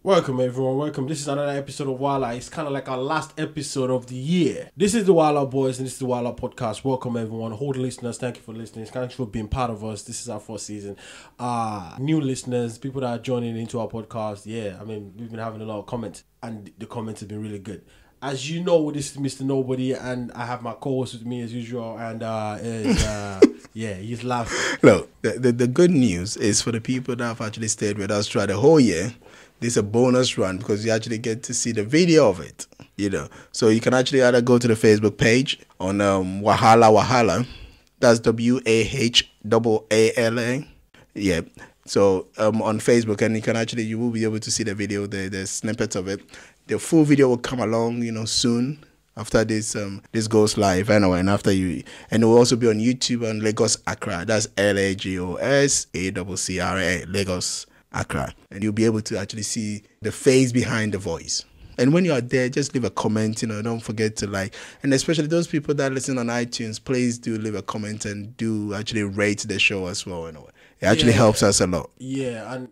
Welcome everyone, welcome. This is another episode of Wahaala. It's kind of like our last episode of the year. This is the Wahaala Boys and this is the Wahaala Podcast. Welcome everyone, hold listeners, thank you for listening. Thank you for being part of us. This is our fourth season. New listeners, people that are joining into our podcast. Yeah, I mean, we've been having a lot of comments and the comments have been really good. As you know, this is Mr. Nobody and I have my co-host with me as usual and yeah, he's laughing. Look, the good news is for the people that have actually stayed with us throughout the whole year. This is a bonus run because you actually get to see the video of it, you know. So you can actually either go to the Facebook page on Wahaala. That's WAHAALA. Yeah. So on Facebook, and you will be able to see the video, the snippets of it. The full video will come along, soon after this goes live anyway, and it will also be on YouTube on Lagos ACCRA. That's LAGOSACCRA, Lagos ACCRA, and you'll be able to actually see the face behind the voice. And when you are there, just leave a comment, don't forget to like, and especially those people that listen on iTunes, please do leave a comment and do actually rate the show as well. It actually helps us a lot. Yeah, and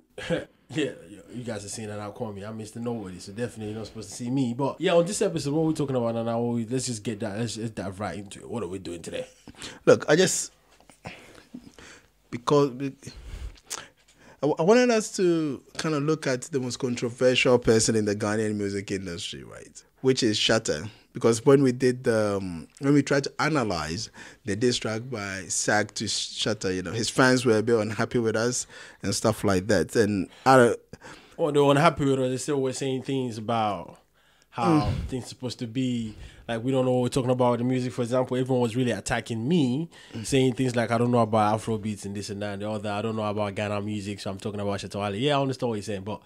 yeah, you guys are seeing that now, call me. I'm Mr. Nobody, so definitely you're not supposed to see me. But yeah, on this episode, what we're talking about now, let's just get that, let's dive right into it. What are we doing today? Look, I wanted us to kind of look at the most controversial person in the Ghanaian music industry, right? Which is Shatta. Because when we tried to analyze the diss track by SAG to Shatta, his fans were a bit unhappy with us and stuff like that. And they were unhappy with us. They still were saying things about how things are supposed to be. Like, we don't know what we're talking about with the music. For example, everyone was really attacking me, saying things like, I don't know about Afro beats and this and that and the other. I don't know about Ghana music, so I'm talking about Shatta Wale. Yeah, I understand what you're saying, but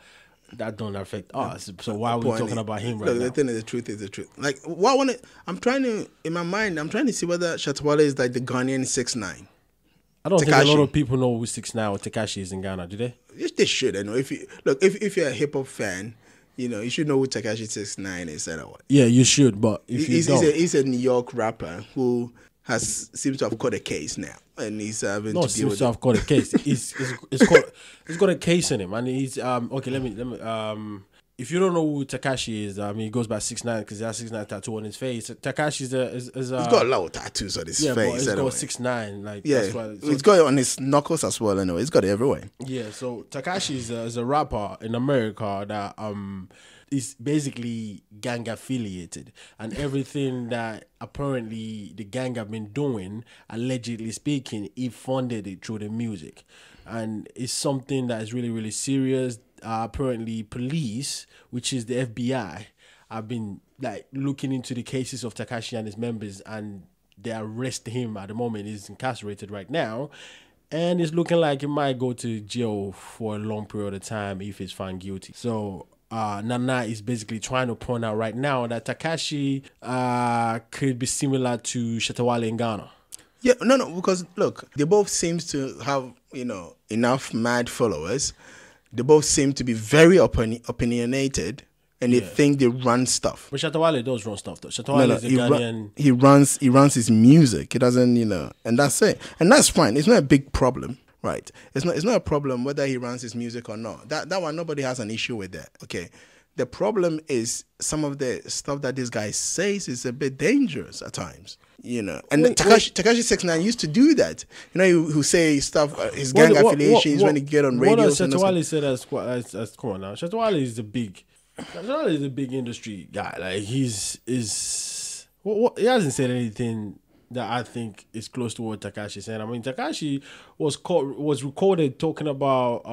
that don't affect us. So why are we talking about him right now? The thing is, the truth is the truth. Like, I'm trying to see whether Shatta Wale is like the Ghanaian 6ix9ine. I don't think a lot of people know who 6ix9ine or Tekashi is in Ghana, do they? Yes, they should. If you're a hip hop fan, you should know who Tekashi 6ix9ine is anyway. Yeah, you should, but if you don't... He's a New York rapper who seems to have caught a case now. And he's having to deal with it. Not seems to have caught a case. It's got a case in him. And he's... okay, let me... if you don't know who Tekashi is, he goes by 6ix9ine because he has 6ix9ine tattoo on his face. Tekashi's is he's got a lot of tattoos on his face. But he's got 6ix9ine. That's why, he's got it on his knuckles as well. Anyway, he's got it everywhere. Yeah, so Tekashi is a rapper in America that is basically gang affiliated, and everything that apparently the gang have been doing, allegedly speaking, he funded it through the music, and it's something that is really, really serious. Apparently police, which is the FBI, have been looking into the cases of Tekashi and his members, and they arrest him at the moment. He's incarcerated right now, and it's looking like he might go to jail for a long period of time if he's found guilty. So Nana is basically trying to point out right now that Tekashi could be similar to Shatta Wale in Ghana. Yeah, no, because look, they both seem to have enough mad followers. They both seem to be very opinionated, and they think they run stuff. But Shatta Wale does run stuff, though. Shatta Wale is a Ghanaian... He runs his music. He doesn't, and that's it. And that's fine. It's not a big problem, right? It's not a problem whether he runs his music or not. That one, nobody has an issue with that, okay? The problem is some of the stuff that this guy says is a bit dangerous at times. And Tekashi 6ix9ine used to do that. Who say stuff, his gang affiliations when he get on radio. What Shatta Wale said as come on now. Shatta Wale is the big industry guy. Like he hasn't said anything that I think is close to what Tekashi said. I mean, Tekashi was recorded talking about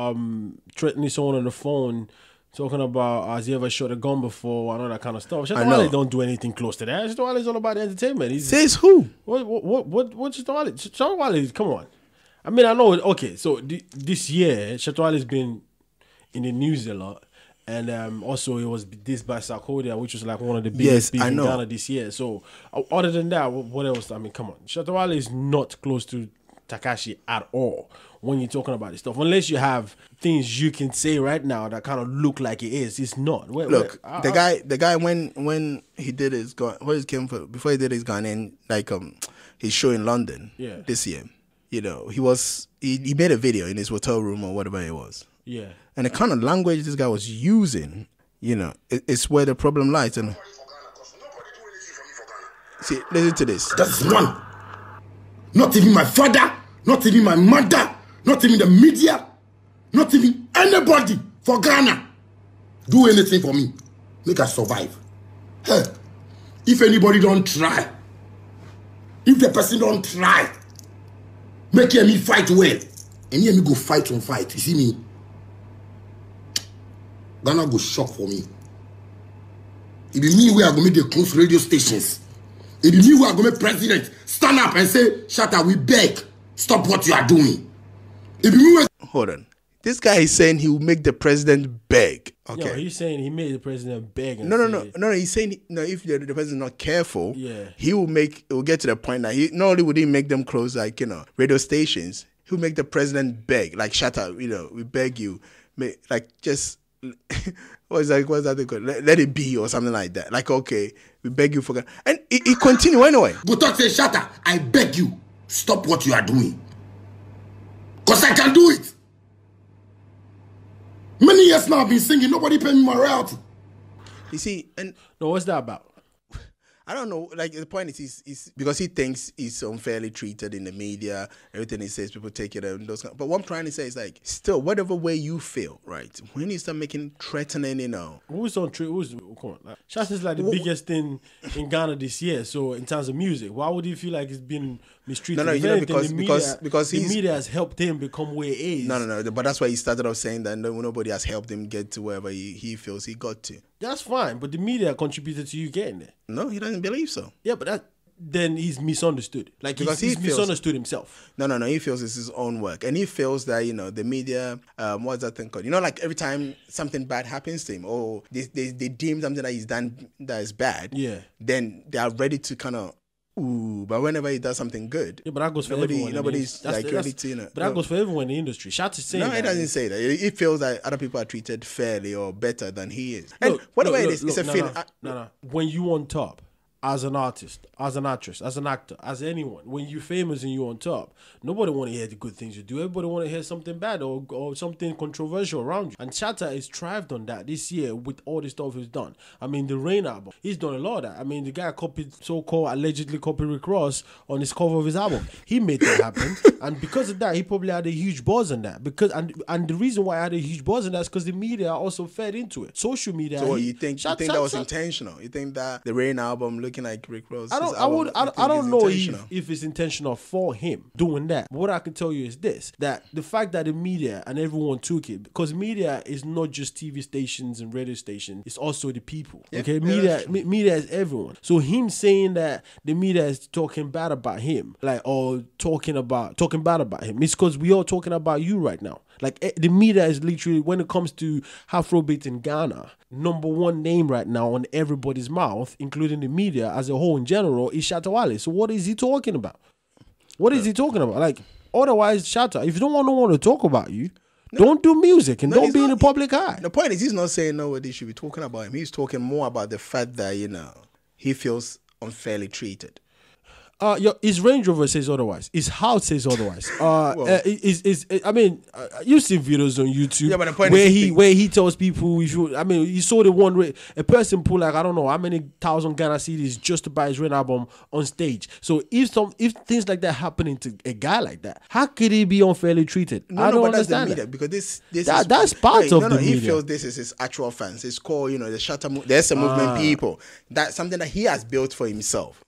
threatening someone on the phone. Talking about, has he ever shot a gun before and all that kind of stuff. Shatta Wale don't do anything close to that. Shatta Wale is all about the entertainment. Says who? What Shatta Wale? Shatta Wale, come on. I mean, I know, okay, so this year, Shatta Wale's been in the news a lot. And also it was dissed by Sarkodie, which was like one of the biggest beef in Ghana this year. So other than that, what else? I mean, come on. Shatta Wale is not close to Tekashi at all when you're talking about this stuff. Unless you have things you can say right now that kind of look like it is. It's not. The guy when he did his before he did his Ghanaian his show in London this year, he made a video in his hotel room or whatever it was. Yeah. And the kind of language this guy was using, you know, it's where the problem lies. And see, listen to this. That's one. Not even my father, not even my mother, not even the media, not even anybody for Ghana do anything for me. Make us survive. Hey, if anybody don't try, if the person don't try, make me fight well, and me go fight on fight. You see me? Ghana go shock for me. It be me where I go make the close radio stations. It be me where I go make president stand up and say, Shatta, we beg, stop what you are doing. It be me where... Hold on. This guy is saying he will make the president beg. Okay. Yo, he's saying he made the president beg. And No. He's saying if the president is not careful, yeah, he will get to the point that he not only would he make them close radio stations, he will make the president beg, like Shatta, we beg you, just what's that they call it? Let it be or something like that. Like, okay, we beg you for, and it continue anyway. Go talk to Shatta, I beg you, stop what you are doing, cause I can do it. Many years now I've been singing, nobody pay me my royalty. You see, and no, what's that about? I don't know. Like, the point is because he thinks he's unfairly treated in the media. Everything he says, people take it and those. But what I'm trying to say is, like, still, whatever way you feel, right? When you start making threatening, Who's on true? Come on, like, Shatta's like the biggest thing in Ghana this year. So in terms of music, why would you feel like it's been mistreated? No, because the media has helped him become where he is. No. But that's why he started off saying that nobody has helped him get to wherever he feels he got to. That's fine, but the media contributed to you getting there. No, he doesn't believe so. Yeah, but then he's misunderstood. Like, because he's misunderstood himself. No. He feels it's his own work. And he feels that, the media, what's that thing called? Like every time something bad happens to him, or they deem something that he's done that is bad, yeah, then they are ready to kind of, but whenever he does something good, yeah, but that goes for everyone. Nobody's ready to, But that goes for everyone in the industry. Shatta's saying no, he doesn't say that. He feels that other people are treated fairly or better than he is. And whatever it is, it's a feeling. No. When you on top, as an artist, as an actress, as an actor, as anyone, when you're famous and you're on top, nobody want to hear the good things you do. Everybody want to hear something bad or something controversial around you. And Shatta has thrived on that this year with all the stuff he's done. I mean, the Rain album, he's done a lot of that. I mean, the guy allegedly copied Rick Ross on his cover of his album. He made that happen. And because of that, he probably had a huge buzz on that. And the reason why I had a huge buzz on that is because the media also fed into it. Social media. So you think that was intentional? You think that the Rain album looking like Rick Ross? I don't know if it's intentional for him doing that. But what I can tell you is this: that the fact that the media and everyone took it, because media is not just TV stations and radio stations, it's also the people. Yeah, okay, media is everyone. So him saying that the media is talking bad about him, or talking bad about him, it's because we are talking about you right now. Like, the media is literally, when it comes to Afrobeat in Ghana, number one name right now on everybody's mouth, including the media as a whole in general, is Shatta Wale. So what is he talking about? What is he talking about? Like, otherwise, Shatta, if you don't want no one to talk about you, don't do music and don't be in the public eye. The point is, he's not saying nobody should be talking about him. He's talking more about the fact that, he feels unfairly treated. His Range Rover says otherwise. His house says otherwise. You see videos on YouTube where he tells people you saw the one a person pull like I don't know how many thousand Ghana cedis just to buy his Rain album on stage. So if things like that happening to a guy like that, how could he be unfairly treated? I don't understand that. Because that's part of the media. He feels this is his actual fans. It's called the Shatta. There's a movement people. That's something that he has built for himself.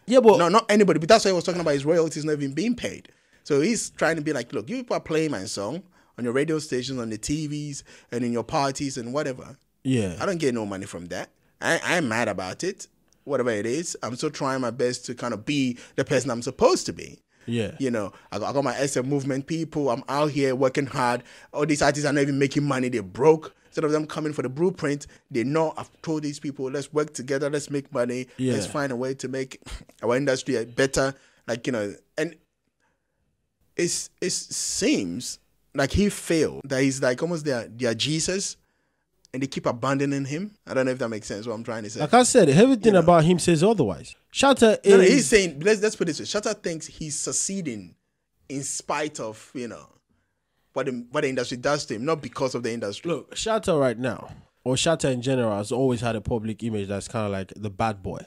Yeah, but no, not anybody. But that's why he was talking about his royalties not even being paid. So he's trying to be like, look, you people are playing my song on your radio stations, on the TVs, and in your parties and whatever. Yeah, I don't get no money from that. I'm mad about it. Whatever it is, I'm still trying my best to kind of be the person I'm supposed to be. Yeah, I got my SM movement people. I'm out here working hard. All these artists are not even making money. They're broke. Instead of them coming for the blueprint, they know I've told these people, let's work together, let's make money, let's find a way to make our industry better. And it seems like he failed, that he's like almost their Jesus, and they keep abandoning him. I don't know if that makes sense, what I'm trying to say. Like I said, everything about him says otherwise. Shatta is... No, he's saying, let's put it this way, Shatta thinks he's succeeding in spite of, what the industry does to him, not because of the industry. Look, Shatta right now, or Shatta in general, has always had a public image that's kind of like the bad boy.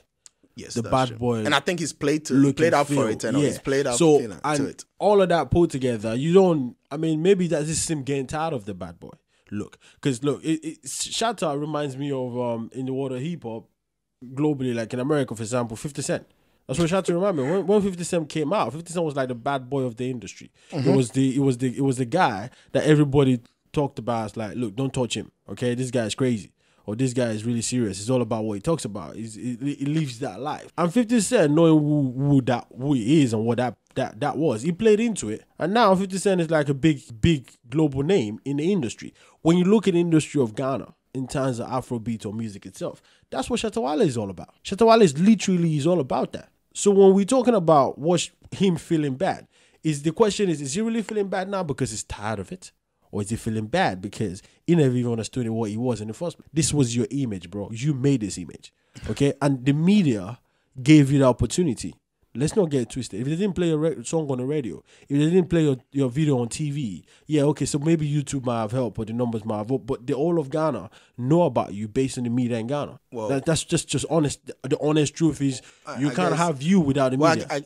Yes, the that's bad true. boy. And I think he's played out for it, and he's played out so, to it. All of that put together, you don't, I mean, maybe that's just him getting tired of the bad boy look. Because look, Shatta reminds me of, in the world of hip hop, globally, like in America, for example, 50 Cent. That's what Shatta remember. When 50 Cent came out, 50 Cent was like the bad boy of the industry. It was the guy that everybody talked about as like, look, don't touch him. Okay, this guy is crazy. Or this guy is really serious. It's all about what he talks about. He lives that life. And 50 Cent, knowing who he is and what that was, he played into it. And now 50 Cent is like a big global name in the industry. When you look at the industry of Ghana, in terms of Afrobeat or music itself, that's what Shatta Wale is all about. Shatta Wale is all about that. So when we're talking about him feeling bad, the question is he really feeling bad now because he's tired of it? Or is he feeling bad because he never even understood what he was in the first place? This was your image, bro. You made this image, okay? And the media gave you the opportunity. Let's not get it twisted. If they didn't play a song on the radio, if they didn't play your video on TV, yeah, okay, so maybe YouTube might have helped or the numbers might have helped, but the all of Ghana know about you based on the media in Ghana. Well, that's just honest. The honest truth is you can't have you without the media. I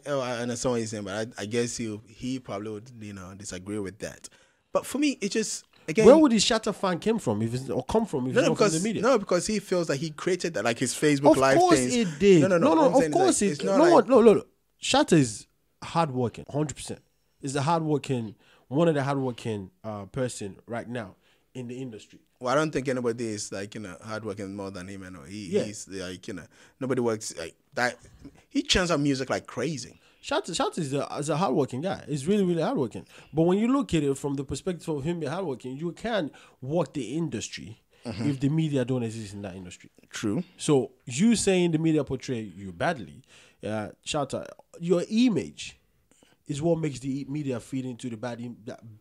understand what you're saying, but I guess he probably would disagree with that. But for me, it just, again, where would his Shatta fan come from if it's not from the media? No, because he feels that he created that, like his Facebook Live things. Of course it did. No, of course it did. Look. Shatta is hardworking, 100%. Is one of the hardworking person right now in the industry. Well, I don't think anybody is hardworking more than him. He's like, nobody works like that. He churns out music like crazy. Shatta is a hardworking guy. He's really, really hardworking. But when you look at it from the perspective of him being hardworking, you can't work the industry if the media don't exist in that industry. True. So you saying the media portray you badly, Shatta, your image is what makes the media feed into the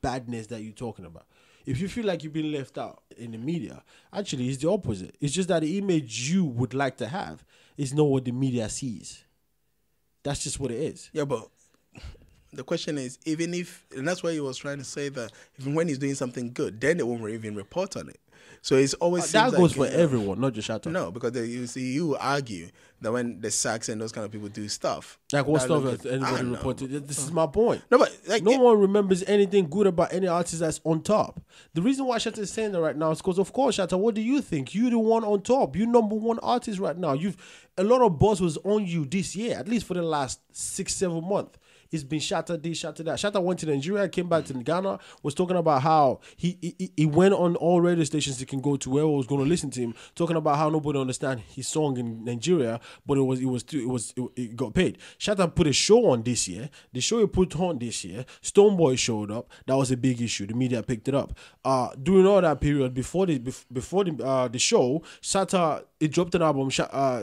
badness that you're talking about. If you feel like you've been left out in the media, actually it's the opposite. It's just that the image you would like to have is not what the media sees. That's just what it is. Yeah, but the question is, and that's why he was trying to say that even when he's doing something good, then they won't even report on it. So it's always that goes for everyone, not just Shatta. No, because you argue that when the Sax and those kind of people do stuff, like what stuff has anybody reported? This is my point. No, but no one remembers anything good about any artist that's on top. The reason why Shatta is saying that right now is because, of course, Shatta, what do you think? You're the one on top. You're number one artist right now. A lot of buzz was on you this year, at least for the last 6-7 months. It's been Shatta this, Shatta that. Shatta went to Nigeria, came back to Ghana, was talking about how he went on all radio stations he can go to, where was going to listen to him, talking about how nobody understand his song in Nigeria, but it got paid. Shatta put a show on this year. The show he put on this year, Stonebwoy showed up. That was a big issue. The media picked it up. During all that period before the show, Shatta dropped an album,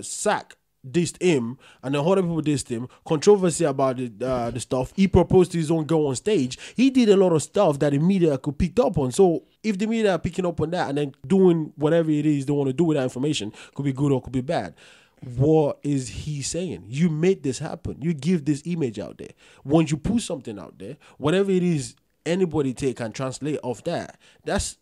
Sack. Dissed him, and then other people dissed him. Controversy about the stuff. He proposed to his own girl on stage. He did a lot of stuff that the media could pick up on. So if the media are picking up on that and then doing whatever it is they want to do with that information, could be good or could be bad. What is he saying? You made this happen. You give this image out there. Once you put something out there, whatever it is anybody take and translate off that,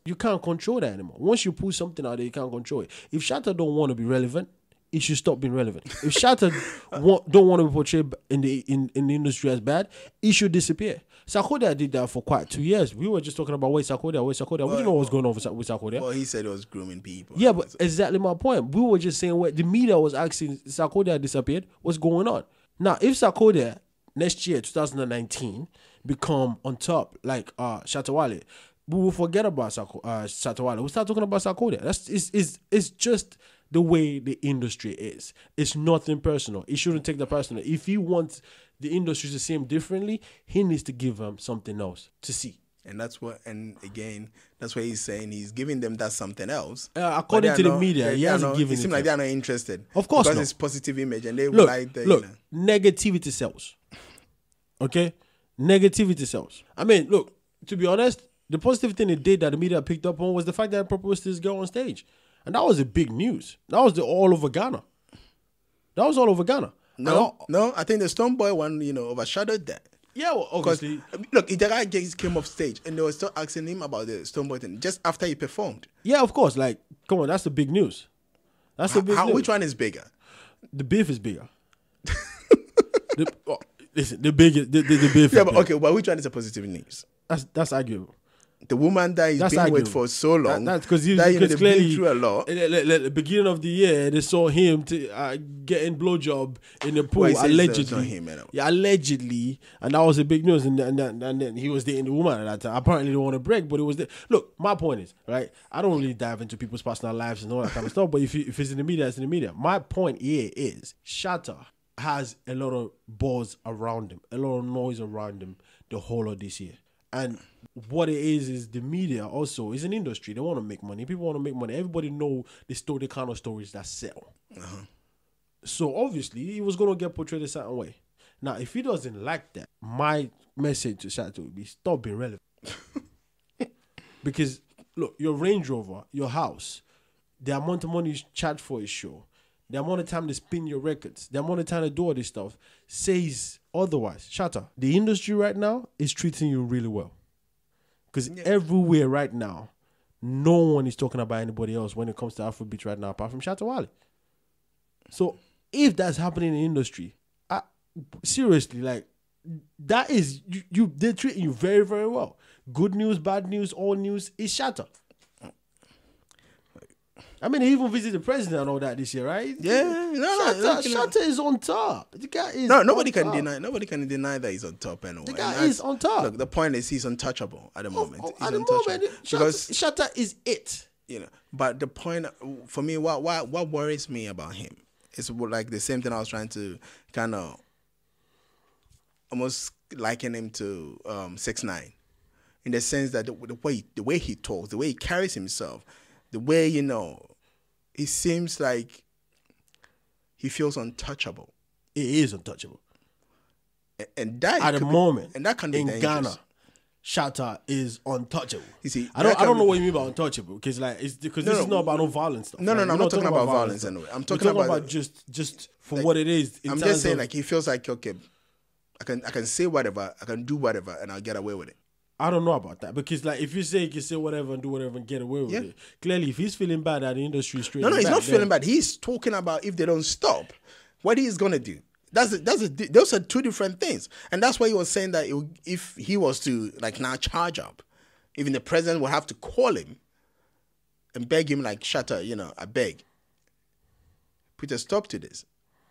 you can't control that anymore. Once you put something out there, you can't control it. If Shatta don't want to be relevant, it should stop being relevant. If Shatta don't want to be portrayed in the industry as bad, it should disappear. Sarkodie did that for quite 2 years. We were just talking about where's Sarkodie. We didn't know what was going on with Sarkodie. Well, he said it was grooming people. Yeah, but exactly my point. We were just saying what the media was asking. Sarkodie disappeared. What's going on? Now, if Sarkodie next year, 2019, become on top like Shatta Wale, we will forget about Shatta Wale. We'll start talking about Sarkodie. It's just the way the industry is. It's nothing personal. He shouldn't take that personal. If he wants the industry to see him differently, he needs to give them something else to see. And that's what he's saying. He's giving them that something else. According to the media, he hasn't given it. It seems like they're not interested. Of course not. Because it's positive image and they like the... negativity sells. Okay? Negativity sells. I mean, look, to be honest, the positive thing it did that the media picked up on was the fact that I proposed to this girl on stage. And that was a big news. That was all over Ghana. No, I think the Stonebwoy one, overshadowed that. Yeah, well, obviously. Look, the guy just came off stage and they were still asking him about the Stonebwoy thing just after he performed. Yeah, of course. Like, come on, that's the big news. That's the big news. Which one is bigger? The beef is bigger. Listen, the biggest, the beef. Yeah, is but bigger. okay, but which one is a positive news? That's arguable. The woman that he's been with for so long. That's because they've been clearly through a lot. At the beginning of the year, they saw him getting blowjob in the pool, Well, allegedly. it's not him, anyway. Yeah, allegedly, and that was a big news. And then he was dating the woman at that time. Apparently, they didn't want to break, but it was there. Look, my point is, right? I don't really dive into people's personal lives and all that kind of stuff. But if it's in the media, it's in the media. My point here is Shatta has a lot of buzz around him, a lot of noise around him the whole of this year. And what it is the media also is an industry. They want to make money. People want to make money. Everybody know the kind of stories that sell. So obviously, he was going to get portrayed a certain way. Now, if he doesn't like that, my message to Shatta would be stop being relevant. Because, look, your Range Rover, your house, the amount of money you charge for a show, the amount of time they spin your records, the amount of time they do all this stuff, says otherwise. Shatta, the industry right now is treating you really well. Because everywhere right now, no one is talking about anybody else when it comes to Afrobeat right now, apart from Shatta Wale. So if that's happening in the industry, seriously, like, that is, they're treating you very, very well. Good news, bad news, all news is Shatta. I mean, he even visited the president and all that this year, right? Yeah, Shatta is on top. The guy is nobody can deny. Nobody can deny that he's on top anyway. The guy is on top. Look, the point is he's untouchable at the moment. At the moment, because Shatta is it. You know, but the point for me, what worries me about him is like the same thing I was trying to kind of almost liken him to 6ix9ine, in the sense that the way he talks, the way he carries himself, the way, it seems like he feels untouchable. He is untouchable. And that at the moment, and that can be in dangerous. Ghana, Shatta is untouchable. You see, I don't know what you mean by untouchable, because this is not about no violence stuff. No, I'm not talking about violence anyway. I'm talking about just for like, what it is. I'm just saying, like, he feels like, okay, I can say whatever, I can do whatever, and I'll get away with it. I don't know about that, because like if you say you can say whatever and do whatever and get away with it, clearly if he's feeling bad that the industry is straight. No, he's not feeling bad. He's talking about if they don't stop, what he's gonna do. Those are two different things, and that's why he was saying that if he was to like now charge up, even the president will have to call him and beg him, like, Shatta, I beg, put a stop to this.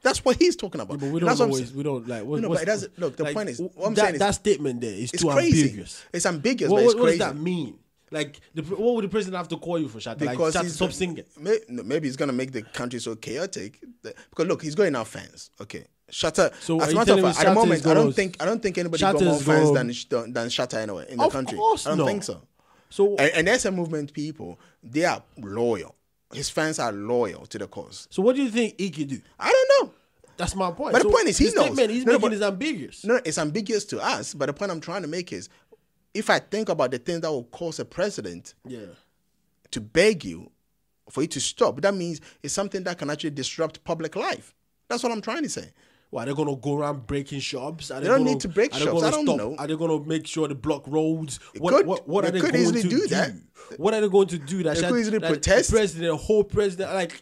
That's what he's talking about. Yeah, but we don't always, we don't like. But it doesn't. Look, the point is, what I'm saying is that statement there is too crazy. ambiguous. It's ambiguous, but it's crazy. What does that mean? Like, what would the president have to call you for, Shatta? Because like, Shatta, stop singing. Maybe he's gonna make the country so chaotic. Because look, he's going out fans. Okay, Shatta. So as a matter of fact, at the moment, I don't think anybody got more fans than Shatta anyway in the country. I don't think so. So and there's a movement people, they are loyal. His fans are loyal to the cause. So what do you think he could do? I don't know. That's my point. But the point is, he knows. Statement he's making is ambiguous. No, it's ambiguous to us. But the point I'm trying to make is, if I think about the things that will cause a president to beg you for you to stop, that means it's something that can actually disrupt public life. That's what I'm trying to say. Why, they're going to go around breaking shops? They don't need to break shops. I don't know. Are they going to make sure they block roads? What are they going to do? That. What are they going to do? They could easily protest. The whole president, like,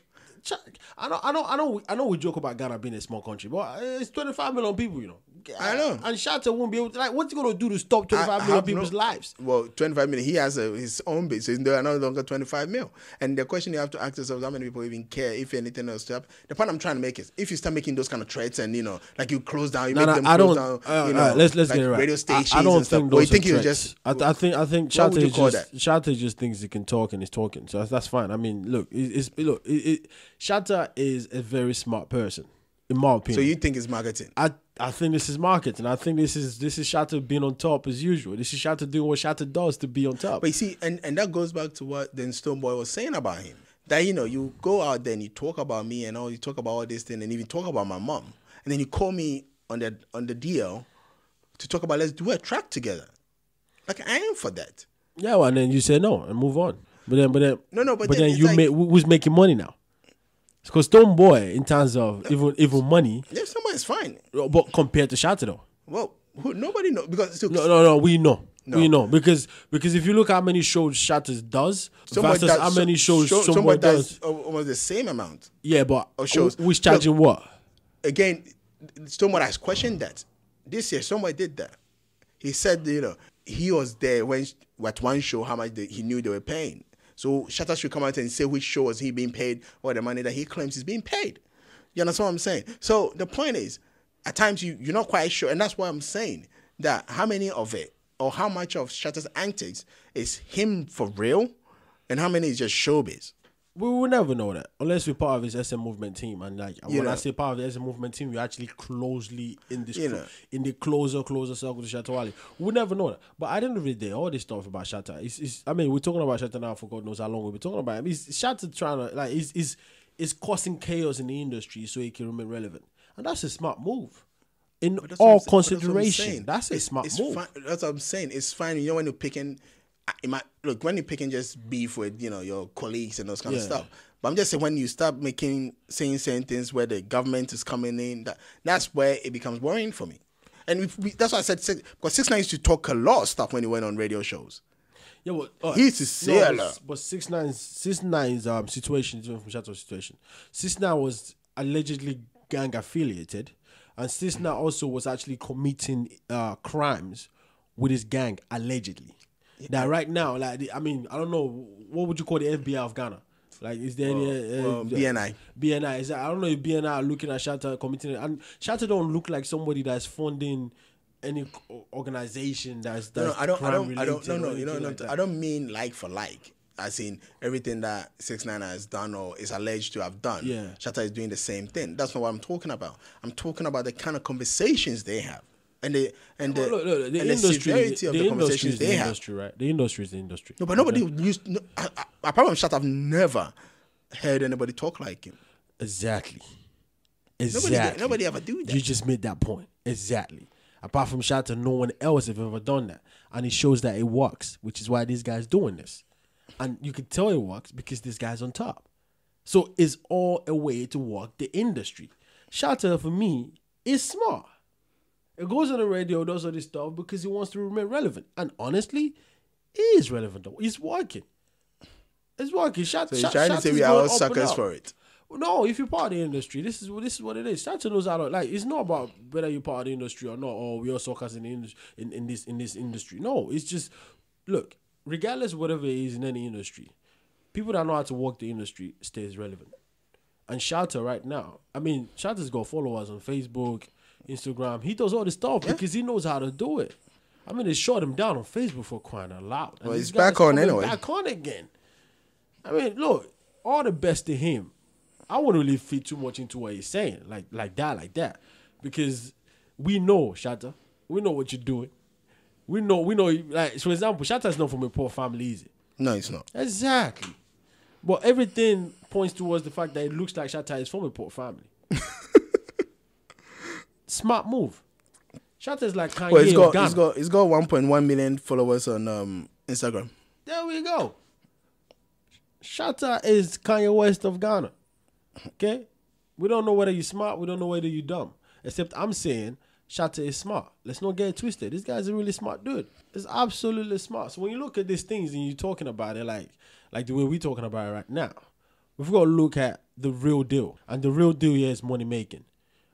I know we joke about Ghana being a small country, but it's 25 million people, I know. And Shatta won't be able to, like, what's he going to do to stop 25 million people's lives? Well, 25 million, he has his own base, so there are no longer 25 mil. And the question you have to ask yourself is how many people even care if anything else to happen. The point I'm trying to make is, if you start making those kind of threats and, like, you close down, make them close down, let's like get it right. radio stations I don't and stuff. think Or those you think are you just... I think Shatta just thinks he can talk and he's talking, so that's fine. I mean, look, Shatta is a very smart person, in my opinion. So you think it's marketing? I think this is marketing. I think this is Shatta being on top as usual. This is Shatta doing what Shatta does to be on top. But you see, and that goes back to what then Stonebwoy was saying about him. That, you go out there and you talk about me and you talk about all this thing and even talk about my mom. And then you call me on the deal to talk about, let's do a track together. Like, I am for that. Yeah, well, and then you say no and move on. But then who's making money now? Because Stonebwoy, in terms of even money, someone is fine. But compared to Shatta though, well, Nobody knows because No. We know. No. We know because if you look how many shows Shatta does versus how many shows someone does, almost the same amount. Yeah, but shows. who's charging what? Again, someone has questioned that. This year, somebody did that. He said, he was there when at one show how much he knew they were paying. So Shatta should come out and say which show was he being paid or the money that he claims he's being paid. You understand what I'm saying? So the point is, at times you're not quite sure, and that's why I'm saying that how many of it or how much of Shatta's antics is him for real, and how many is just showbiz. We will never know that unless we're part of his SM movement team. And like when I say part of the SM movement team, we're actually closely in this in the closer circle to Shatta Wale. We'll never know that. But at the end of the day, all this stuff about Shatta is I mean, we're talking about Shatta now for God knows how long we've been talking about him. Shatta trying to like is causing chaos in the industry so he can remain relevant. And that's a smart move. In all consideration, that's a smart move. That's what I'm saying. It's fine. When you're picking when you're picking just beef with your colleagues and those kind of stuff, but I'm just saying when you start saying certain things where the government is coming in, that's where it becomes worrying for me. And that's why I said because 6ix9ine used to talk a lot of stuff when he went on radio shows. Yeah, well, he used to say a lot. But 6ix9ine's situation is different from Shatta's situation. 6ix9ine was allegedly gang affiliated, and 6ix9ine also was actually committing crimes with his gang allegedly. That right now, like I don't know, what would you call the FBI of Ghana? Like, is there any BNI? BNI is that, I don't know if BNI are looking at Shatta committing it, and Shatta don't look like somebody that's funding any organization that's I don't related. I don't mean like for like, as in everything that 6ix9ine has done or is alleged to have done. Yeah, Shatta is doing the same thing. That's not what I'm talking about. I'm talking about the kind of conversations they have. And the severity of the conversations they have. Right? The industry is the industry. No, but nobody used. Apart from Shatta, I've never heard anybody talk like him. Exactly. Nobody ever do that. You just made that point. Exactly. Apart from Shatta, no one else have ever done that, and it shows that it works, which is why this guy's doing this, and you can tell it works because this guy's on top. So it's all a way to work the industry. Shatta, for me, is smart. It goes on the radio, does all this stuff because he wants to remain relevant. And honestly, he is relevant though. He's working. It's working. So you're trying to say we are all suckers for it? No, if you're part of the industry, this is what it is. Shatta knows how to, like, it's not about whether you're part of the industry or not, or we are suckers in the industry in this industry. No, it's just, look, regardless of whatever it is in any industry, people that know how to work the industry stays relevant. And Shatta right now, Shatta's got followers on Facebook, Instagram. He does all this stuff because he knows how to do it. They shut him down on Facebook for crying out loud. Well, he's back on anyway. Back on again. Look, all the best to him. I wouldn't really feed too much into what he's saying, like that, because we know Shatta. We know what you're doing. We know. Like, for example, Shatta's not from a poor family, is it? No, it's not. Exactly. But everything points towards the fact that it looks like Shatta is from a poor family. Smart move. Shatta's like Kanye of Ghana. He's got 1.1 million followers on Instagram. There we go. Shatta is Kanye West of Ghana. Okay? We don't know whether you're smart. We don't know whether you're dumb. Except I'm saying Shatta is smart. Let's not get it twisted. This guy's a really smart dude. It's absolutely smart. So when you look at these things and you're talking about it like the way we're talking about it right now, we've got to look at the real deal. And the real deal here is money making.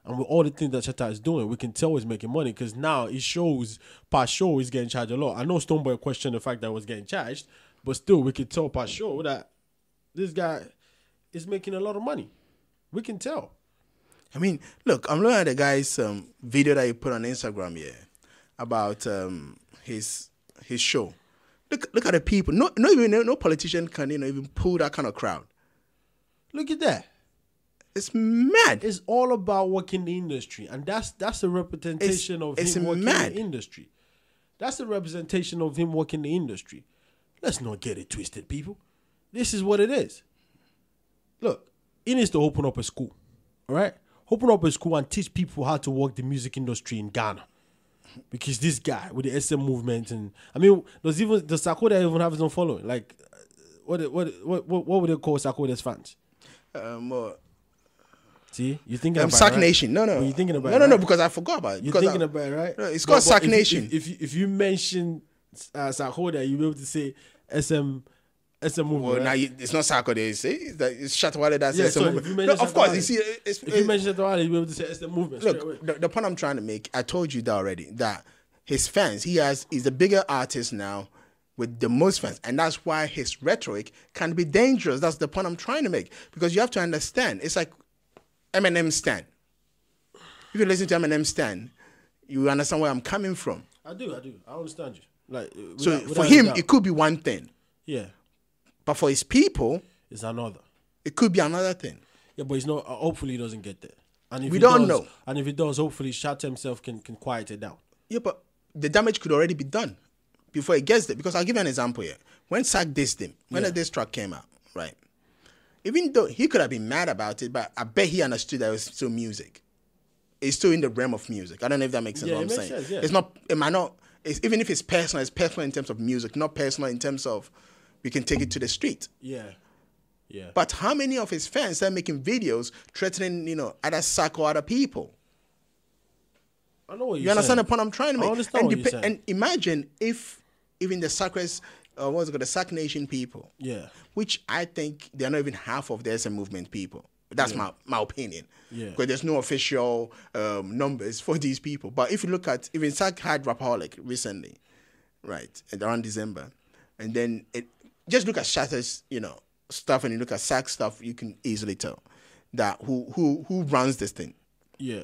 And with all the things that Shatta is doing, we can tell he's making money because now it shows past show he's getting charged a lot. I know Stoneboy questioned the fact that he was getting charged, but still we can tell past show that this guy is making a lot of money. We can tell. Look, I'm looking at the guy's video that he put on Instagram here about his show. Look at the people. No politician can even pull that kind of crowd. Look at that. It's mad. It's all about working the industry, and that's a representation of him working the industry. That's a representation of him working the industry. Let's not get it twisted, people. This is what it is. Look, he needs to open up a school, all right? Open up a school and teach people how to work the music industry in Ghana. Because this guy with the SM movement, and does Sarkodie even have his own following? Like, what would they call Sarkodie's fans? See, you're thinking about Sack it, right? Nation. No. But you're thinking about no, it, right? because I forgot about it. You're Because thinking about it, right? No, it's called Sack Nation. If you mention Sarkodie, you'll be able to say SM movement. Well, right? now it's not Sarkodie, see? It's Shatta Wale that's Yeah, SM so movement. if you mention No, of course, Shatta you see, if you mention Shatta Wale, you'll be able to say SM movement. straight away. look, the point I'm trying to make, I told you that already, that his fans, he's a bigger artist now with the most fans, and that's why his rhetoric can be dangerous. That's the point I'm trying to make, because you have to understand, it's like Eminem Stan. If you listen to Eminem Stan, you understand where I'm coming from. I do. I understand you. Like, So without for a him, doubt. it could be one thing, Yeah, but for his people, it's another. it could be another thing. Yeah, but he's not. Hopefully, he doesn't get there. And if We he don't does, know. And if he does, hopefully, Shatta himself can quiet it down. Yeah, but the damage could already be done before it gets there. Because I'll give you an example here. When Sack dissed him, when the diss track came out, right? Even though he could have been mad about it, but I bet he understood that it was still music. It's still in the realm of music. I don't know if that makes sense. Yeah, what I'm it makes saying. sense, yeah. It's not. It might not. Even if it's personal in terms of music, not personal in terms of we can take it to the street. Yeah. But how many of his fans are making videos threatening, other Sack or other people? I know what you're You understand saying. the point I'm trying to make? I understand what you're saying. And imagine if even the Sackers, what's it called, the Sack Nation people, Yeah. which I think they're not even half of the SM movement people. That's my opinion. Yeah. Because there's no official numbers for these people. But if you look at, even Sack had Wahaala recently, right, around December, and then just look at Shatta's, stuff, and you look at Sack stuff, you can easily tell that who runs this thing. Yeah.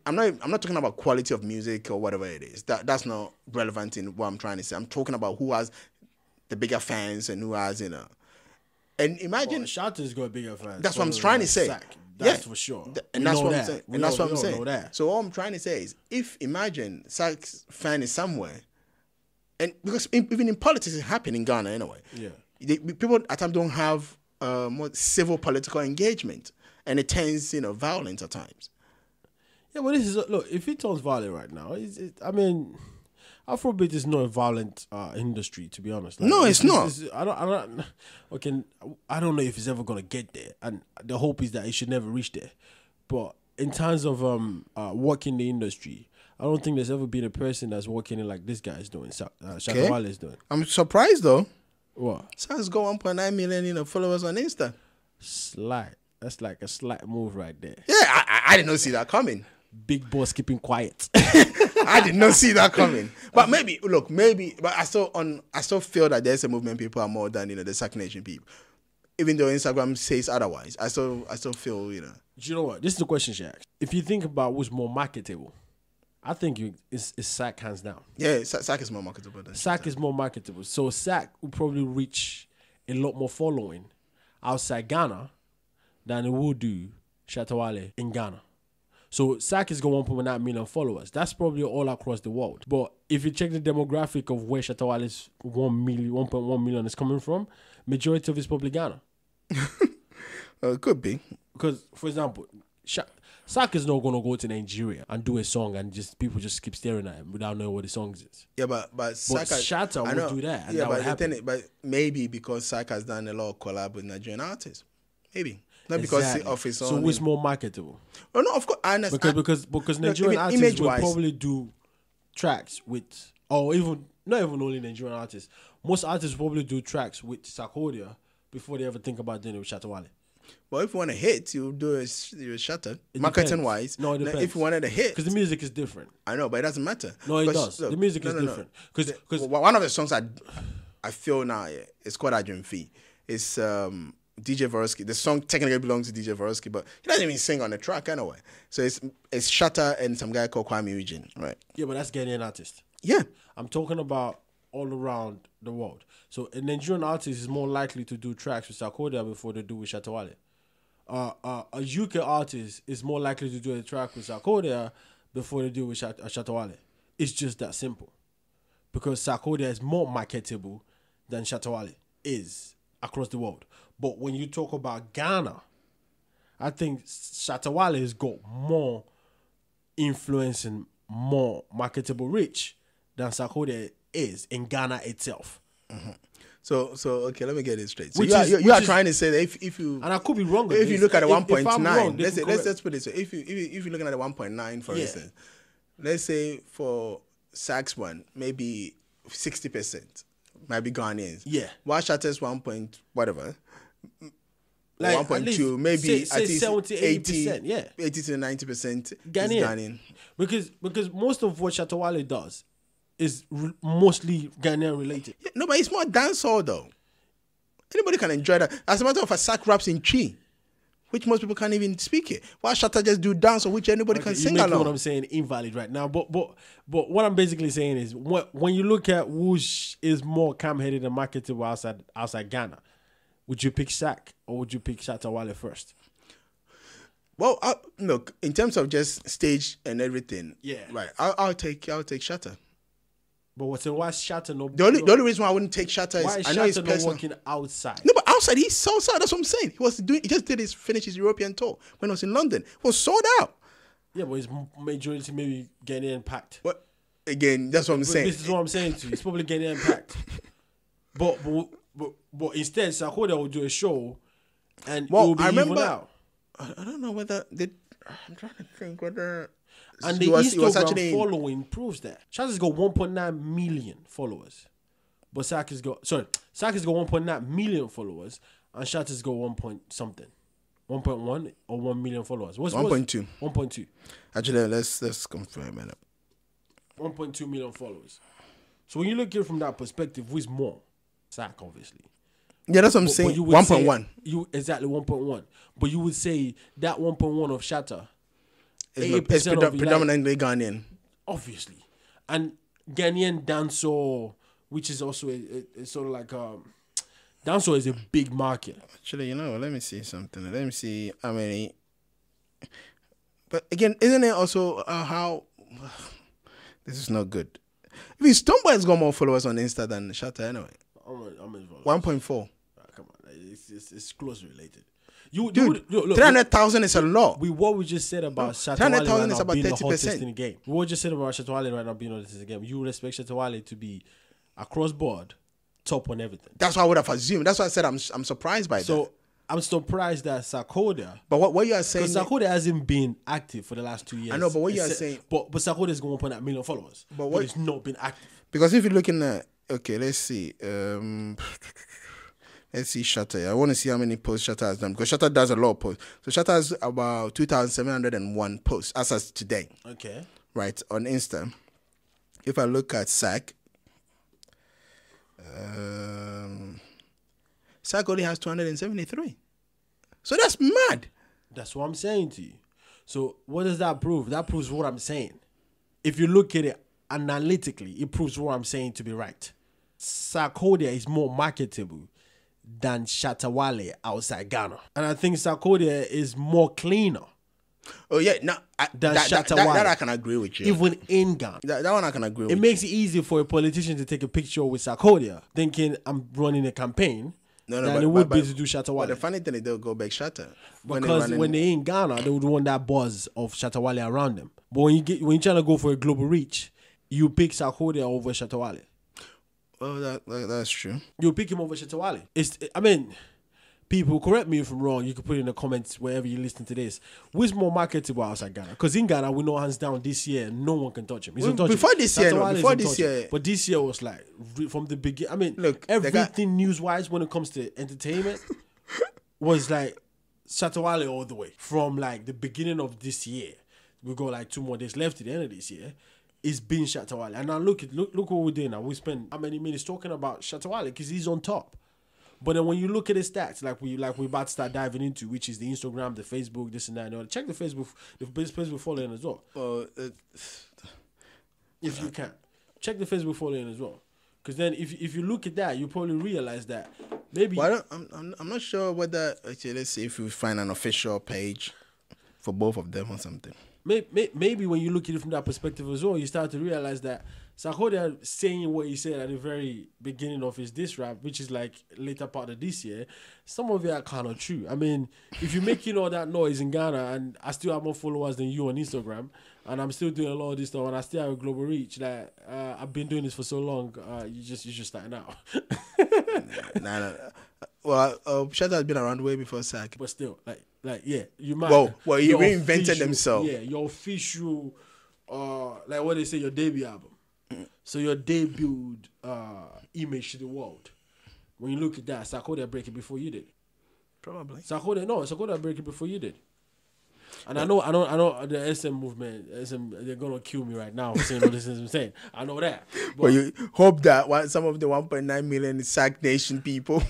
I'm not talking about quality of music or whatever it is. That's not relevant in what I'm trying to say. I'm talking about who has the bigger fans and who has, And imagine, Shatta's got bigger fans. that's what I'm trying to say. Sack. That's for sure. And We that's know what I'm that. saying. We And that's know- what I'm we all saying. know that. So all I'm trying to say is, if imagine Sack's fan is somewhere, and because even in politics, it happens in Ghana anyway. Yeah. People at times don't have more civil political engagement, and it turns violent at times. Yeah, but this is look. If it turns violent right now, I mean, Afrobeat is not a violent industry, to be honest. Like, No, it's not. I don't. Okay, I don't know if it's ever gonna get there, and the hope is that it should never reach there. But in terms of working the industry, I don't think there's ever been a person that's working it like this guy is doing. Shatta Wale is doing. I'm surprised though. What? Sack's got 1.9 million followers on Insta. Slight. That's like a slight move right there. Yeah, I did not see that coming. Big boss keeping quiet. I did not see that coming. But maybe, but I still feel that there's a movement people are more than the Sack Nation people. Even though Instagram says otherwise, I still feel. Do you know what? This is the question she asked. If you think about what's more marketable, I think it's Sack hands down. Yeah, Sack is more marketable than Sack is more marketable. So Sack will probably reach a lot more following outside Ghana than it will do Shatta Wale in Ghana. So Sack has got 1.9 million followers. That's probably all across the world. But if you check the demographic of where Shatta Wale's 1.1 million is coming from, majority of it's probably Ghana. It could be. Because, for example, Sack is not going to go to Nigeria and do a song and people just keep staring at him without knowing what the song is. Yeah, but Shatta would do that. And yeah, that would but happen. but maybe because Sack has done a lot of collab with Nigerian artists, maybe not because of his own. So what's more marketable? Oh no, of course. I understand. Because Nigerian even artists will image-wise- probably do tracks with, or even not even only Nigerian artists. Most artists will probably do tracks with Sarkodie before they ever think about doing it with Shatta Wale. Well, if you want to hit, you do a Shatta. It Marketing depends. wise, No, it depends. if you wanted a hit, Because the music is different. I know, but it doesn't matter. No, it Because, does. look, The music is no. different. Because One of the songs I feel now, it's called Adrian Fee. It's DJ Vorosky. The song technically belongs to DJ Vorosky, but he doesn't even sing on the track anyway. So it's Shatta and some guy called Kwame Eugene, right? yeah, but that's Ghanaian artist. Yeah. I'm talking about all around the world. So a Nigerian artist is more likely to do tracks with Sarkodie before they do with Shatta Wale. A UK artist is more likely to do a track with Sarkodie before they do with Shatta Wale. It's just that simple. Because Sarkodie is more marketable than Shatta Wale is across the world. But when you talk about Ghana, I think Shatta Wale has got more influence and more marketable reach than Sarkodie is in Ghana itself. So okay, let me get this straight. So Which you are trying to say that if you and I could be wrong. if you look at the 1.9, let's let's put it so if you're looking at the 1.9 for instance, let's say for Sax one maybe 60% might be Ghanaians. Yeah. While Shatta's 1 point whatever. Like 1.2, maybe say at least 70-80%, 80 to 90% Ghanaian. Ghanaian. Because most of what Shatta Wale does is mostly Ghanaian related. Yeah, no, but it's more dancehall though. Anybody can enjoy that. As a matter of fact, Sack raps in Chi, which most people can't even speak it. While Shatta just do dancehall, which anybody can sing along. What I'm saying invalid right now. But what I'm basically saying is when you look at who's is more cam-headed and marketable outside Ghana, would you pick Sack or would you pick Shatta Wale first? Well, look, in terms of just stage and everything, right. I'll take Shatta. But why Shatta no? The only reason why I wouldn't take Shatta is I know he's not working outside. No, but outside he's sold out. That's what I'm saying. He just finished his European tour when he was in London. He was sold out. Yeah, but his majority maybe Ghanaian packed. But again, that's what I'm saying. This is what I'm saying to you. It's probably Ghanaian packed. But instead, Sarkodie will do a show, and it will be even out. I don't know whether I'm trying to think whether. And the Instagram following proves that. Shatta's got 1.9 million followers, but Sack has got 1.9 million followers, and Shatta's got 1 point something, 1.1 or 1 million followers. What's 1.2? 1.2. Actually, let's confirm it. 1.2 million followers. So when you look at it from that perspective, who's more? Sack, obviously. Yeah, that's what I'm saying. 1.1. You exactly 1.1. But you would say that 1.1 of Shatta. It's predominantly Ghanaian. Obviously. And Ghanaian dancehall, which is also it's sort of like dancehall is a big market. Actually, let me see something. Let me see how many. But again, isn't it also how this is not good? I mean, Stoneboy's got more followers on Insta than Shatta anyway. 1.4. Come on, it's closely related. Look, 300,000 is a lot. What we just said about Shatta Wale right now being the hottest in the game. What we just said about Shatta Wale right now being the hottest in the game. You would expect Shatta Wale to be across board, top on everything. That's what I would have assumed. That's why I said I'm surprised by that. So I'm surprised that Sarkodie. But what you are saying? Because Sarkodie hasn't been active for the last 2 years. I know, but what you are saying? But Sarkodie's got 1.9 million followers. But it's not been active. Because if you're looking at let's see. Let's see Shatta. I want to see how many posts Shatta has done because Shatta does a lot of posts. So Shatta has about 2,701 posts as of today. Okay. Right, on Insta. If I look at Sack, Sack only has 273. So that's mad. That's what I'm saying to you. So what does that prove? That proves what I'm saying. If you look at it analytically, it proves what I'm saying to be right. Sarkodie is more marketable than Shatta Wale outside Ghana. And I think Sarkodie is more cleaner. Oh, yeah. No, Shatta Wale. That I can agree with you. Even in Ghana. That one I can agree with. It makes it easy for a politician to take a picture with Sarkodie, thinking I'm running a campaign. Than it would be to do Shatta Wale. But the funny thing is they'll go back Shatta. Because when they're in Ghana, they would want that buzz of Shatta Wale around them. But when you're trying to go for a global reach, you pick Sarkodie over Shatta Wale. Oh, that's true. You pick him over Shatta Wale. People, correct me if I'm wrong. You can put it in the comments wherever you listen to this. Who's more marketable outside Ghana? Because in Ghana, we know hands down this year, no one can touch him. He's untouchable. Before this year. But this year was like, from the beginning. Look, everything news-wise when it comes to entertainment was like Shatta Wale all the way. From like the beginning of this year, we got like 2 more days left to the end of this year. It's been Shatta Wale. And now look what we're doing now. We spent how many minutes talking about Shatta Wale because he's on top. But then when you look at his stats, like we're about to start diving into, which is the Instagram, the Facebook, this and that, and all. Check the Facebook following as well. If you can, check the Facebook following as well. Because then if you look at that, you probably realize that maybe. Well, I'm not sure whether. Okay, let's see if we find an official page for both of them or something. Maybe when you look at it from that perspective as well, you start to realize that Sarkodie saying what he said at the very beginning of his diss rap, which is like later part of this year, some of it are kind of true. I mean, if you're making all that noise in Ghana and I still have more followers than you on Instagram and I'm still doing a lot of this stuff and I still have a global reach, like I've been doing this for so long, you just starting out. Nah. Well, Shatta has been around way before Sack. But still, yeah, you might. Well, he your reinvented official- himself. Yeah, your official, like what they say, your debut album. So your debut image to the world. When you look at that, Sarkodie break it before you did. Probably. Sarkodie break it before you did. And I know the SM movement, they're gonna kill me right now for saying all this things I'm saying. I know that. But Well, you hope that some of the 1.9 million Sack Nation people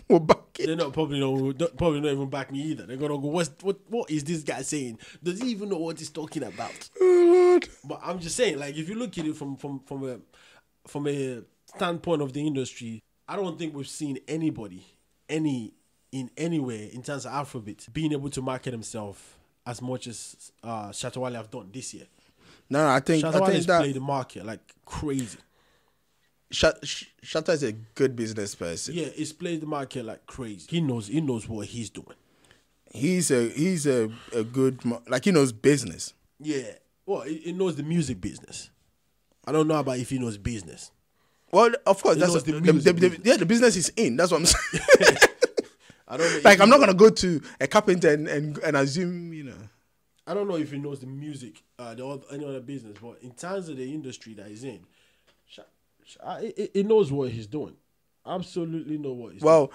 will back it. they're probably not even back me either. They're gonna go, what is this guy saying? Does he even know what he's talking about? Oh, Lord. But I'm just saying, like, if you look at it from a standpoint of the industry, I don't think we've seen anybody anywhere in terms of Afrobeat being able to market himself as much as Shatta Wale have done this year. No, I think Shatta Wale has that played the market like crazy. Shatta is a good business person. Yeah, he's played the market like crazy. He knows what he's doing. He's a good he knows business. Yeah, well, he knows the music business. I don't know about if he knows business. Well, of course, that's knows the the business is in. That's what I'm saying. I don't know. Like, I'm not gonna go to a carpenter and assume, I don't know if he knows the music, any other business, but in terms of the industry that he's in, he knows what he's doing. Absolutely know what he's doing. Well,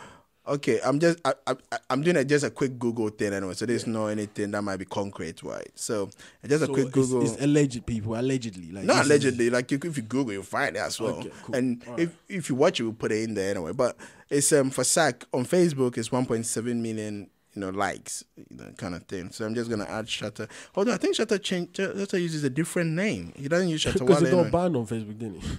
okay, I'm doing just a quick Google thing anyway, so there's no anything that might be concrete, right? So just a quick Google. It's alleged, people, allegedly. Like, Not allegedly, like if you Google, you'll find it as well. Okay, cool. And All right. if you watch it, we'll put it in there anyway. But it's for Sack on Facebook, it's 1.7 million, likes, kind of thing. So I'm just gonna add Shatta. Although I think Shatta uses a different name. He doesn't use Shatta Wale. Because he got anyway. banned on Facebook, didn't he?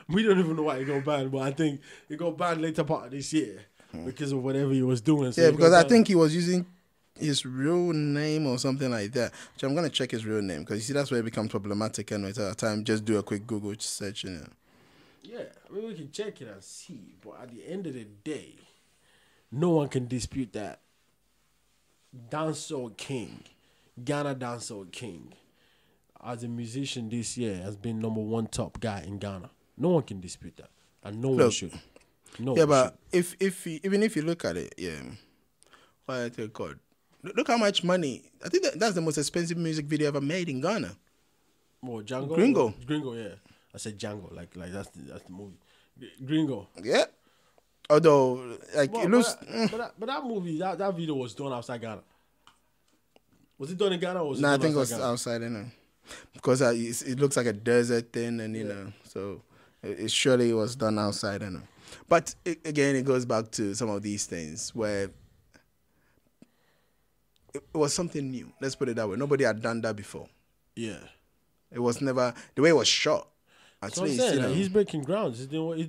We don't even know why he got banned, but I think he got banned later part of this year because of whatever he was doing. So Yeah, he because got I banned. think he was using his real name or something like that. So I'm gonna check his real name because you see that's where it becomes problematic. And at the time, just do a quick Google search. Yeah, I mean, we can check it and see, but at the end of the day, no one can dispute that dancehall king, Ghana dancehall king, as a musician this year has been #1 top guy in Ghana. No one can dispute that, and no one should. No, Yeah, one but should. even if you look at it, what I think, God, look how much money. I think that's the most expensive music video ever made in Ghana. More Django, Gringo. Gringo, yeah. I said Django, like that's the movie, Gringo. Yeah. Although, like, Well, it looks. but that movie, that video was done outside Ghana. Was it done in Ghana or was it I done think it outside was Ghana? outside, because it looks like a desert thing, and so it surely was done outside, But again, it goes back to some of these things where it was something new. Let's put it that way. Nobody had done that before. Yeah. It was never the way it was shot. So I'm saying, like, he's breaking grounds. He's doing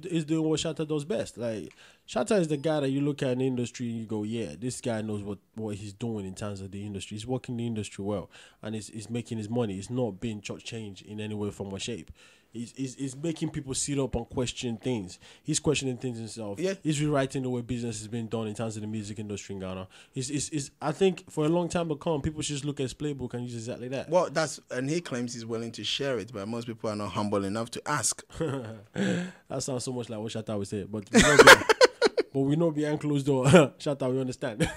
what Shatta does best. Like, Shatta is the guy that you look at in the industry and you go, yeah, this guy knows what he's doing in terms of the industry. He's working the industry well, and he's making his money. He's not being changed in any way, form, or shape. He's making people sit up and question things. He's questioning things himself. Yeah. He's rewriting the way business is being done in terms of the music industry in Ghana. I think for a long time to come, people should just look at his playbook and use exactly that. Well, and he claims he's willing to share it, but most people are not humble enough to ask. That sounds so much like what Shatta would say, but we know behind closed door, Shatta, we understand.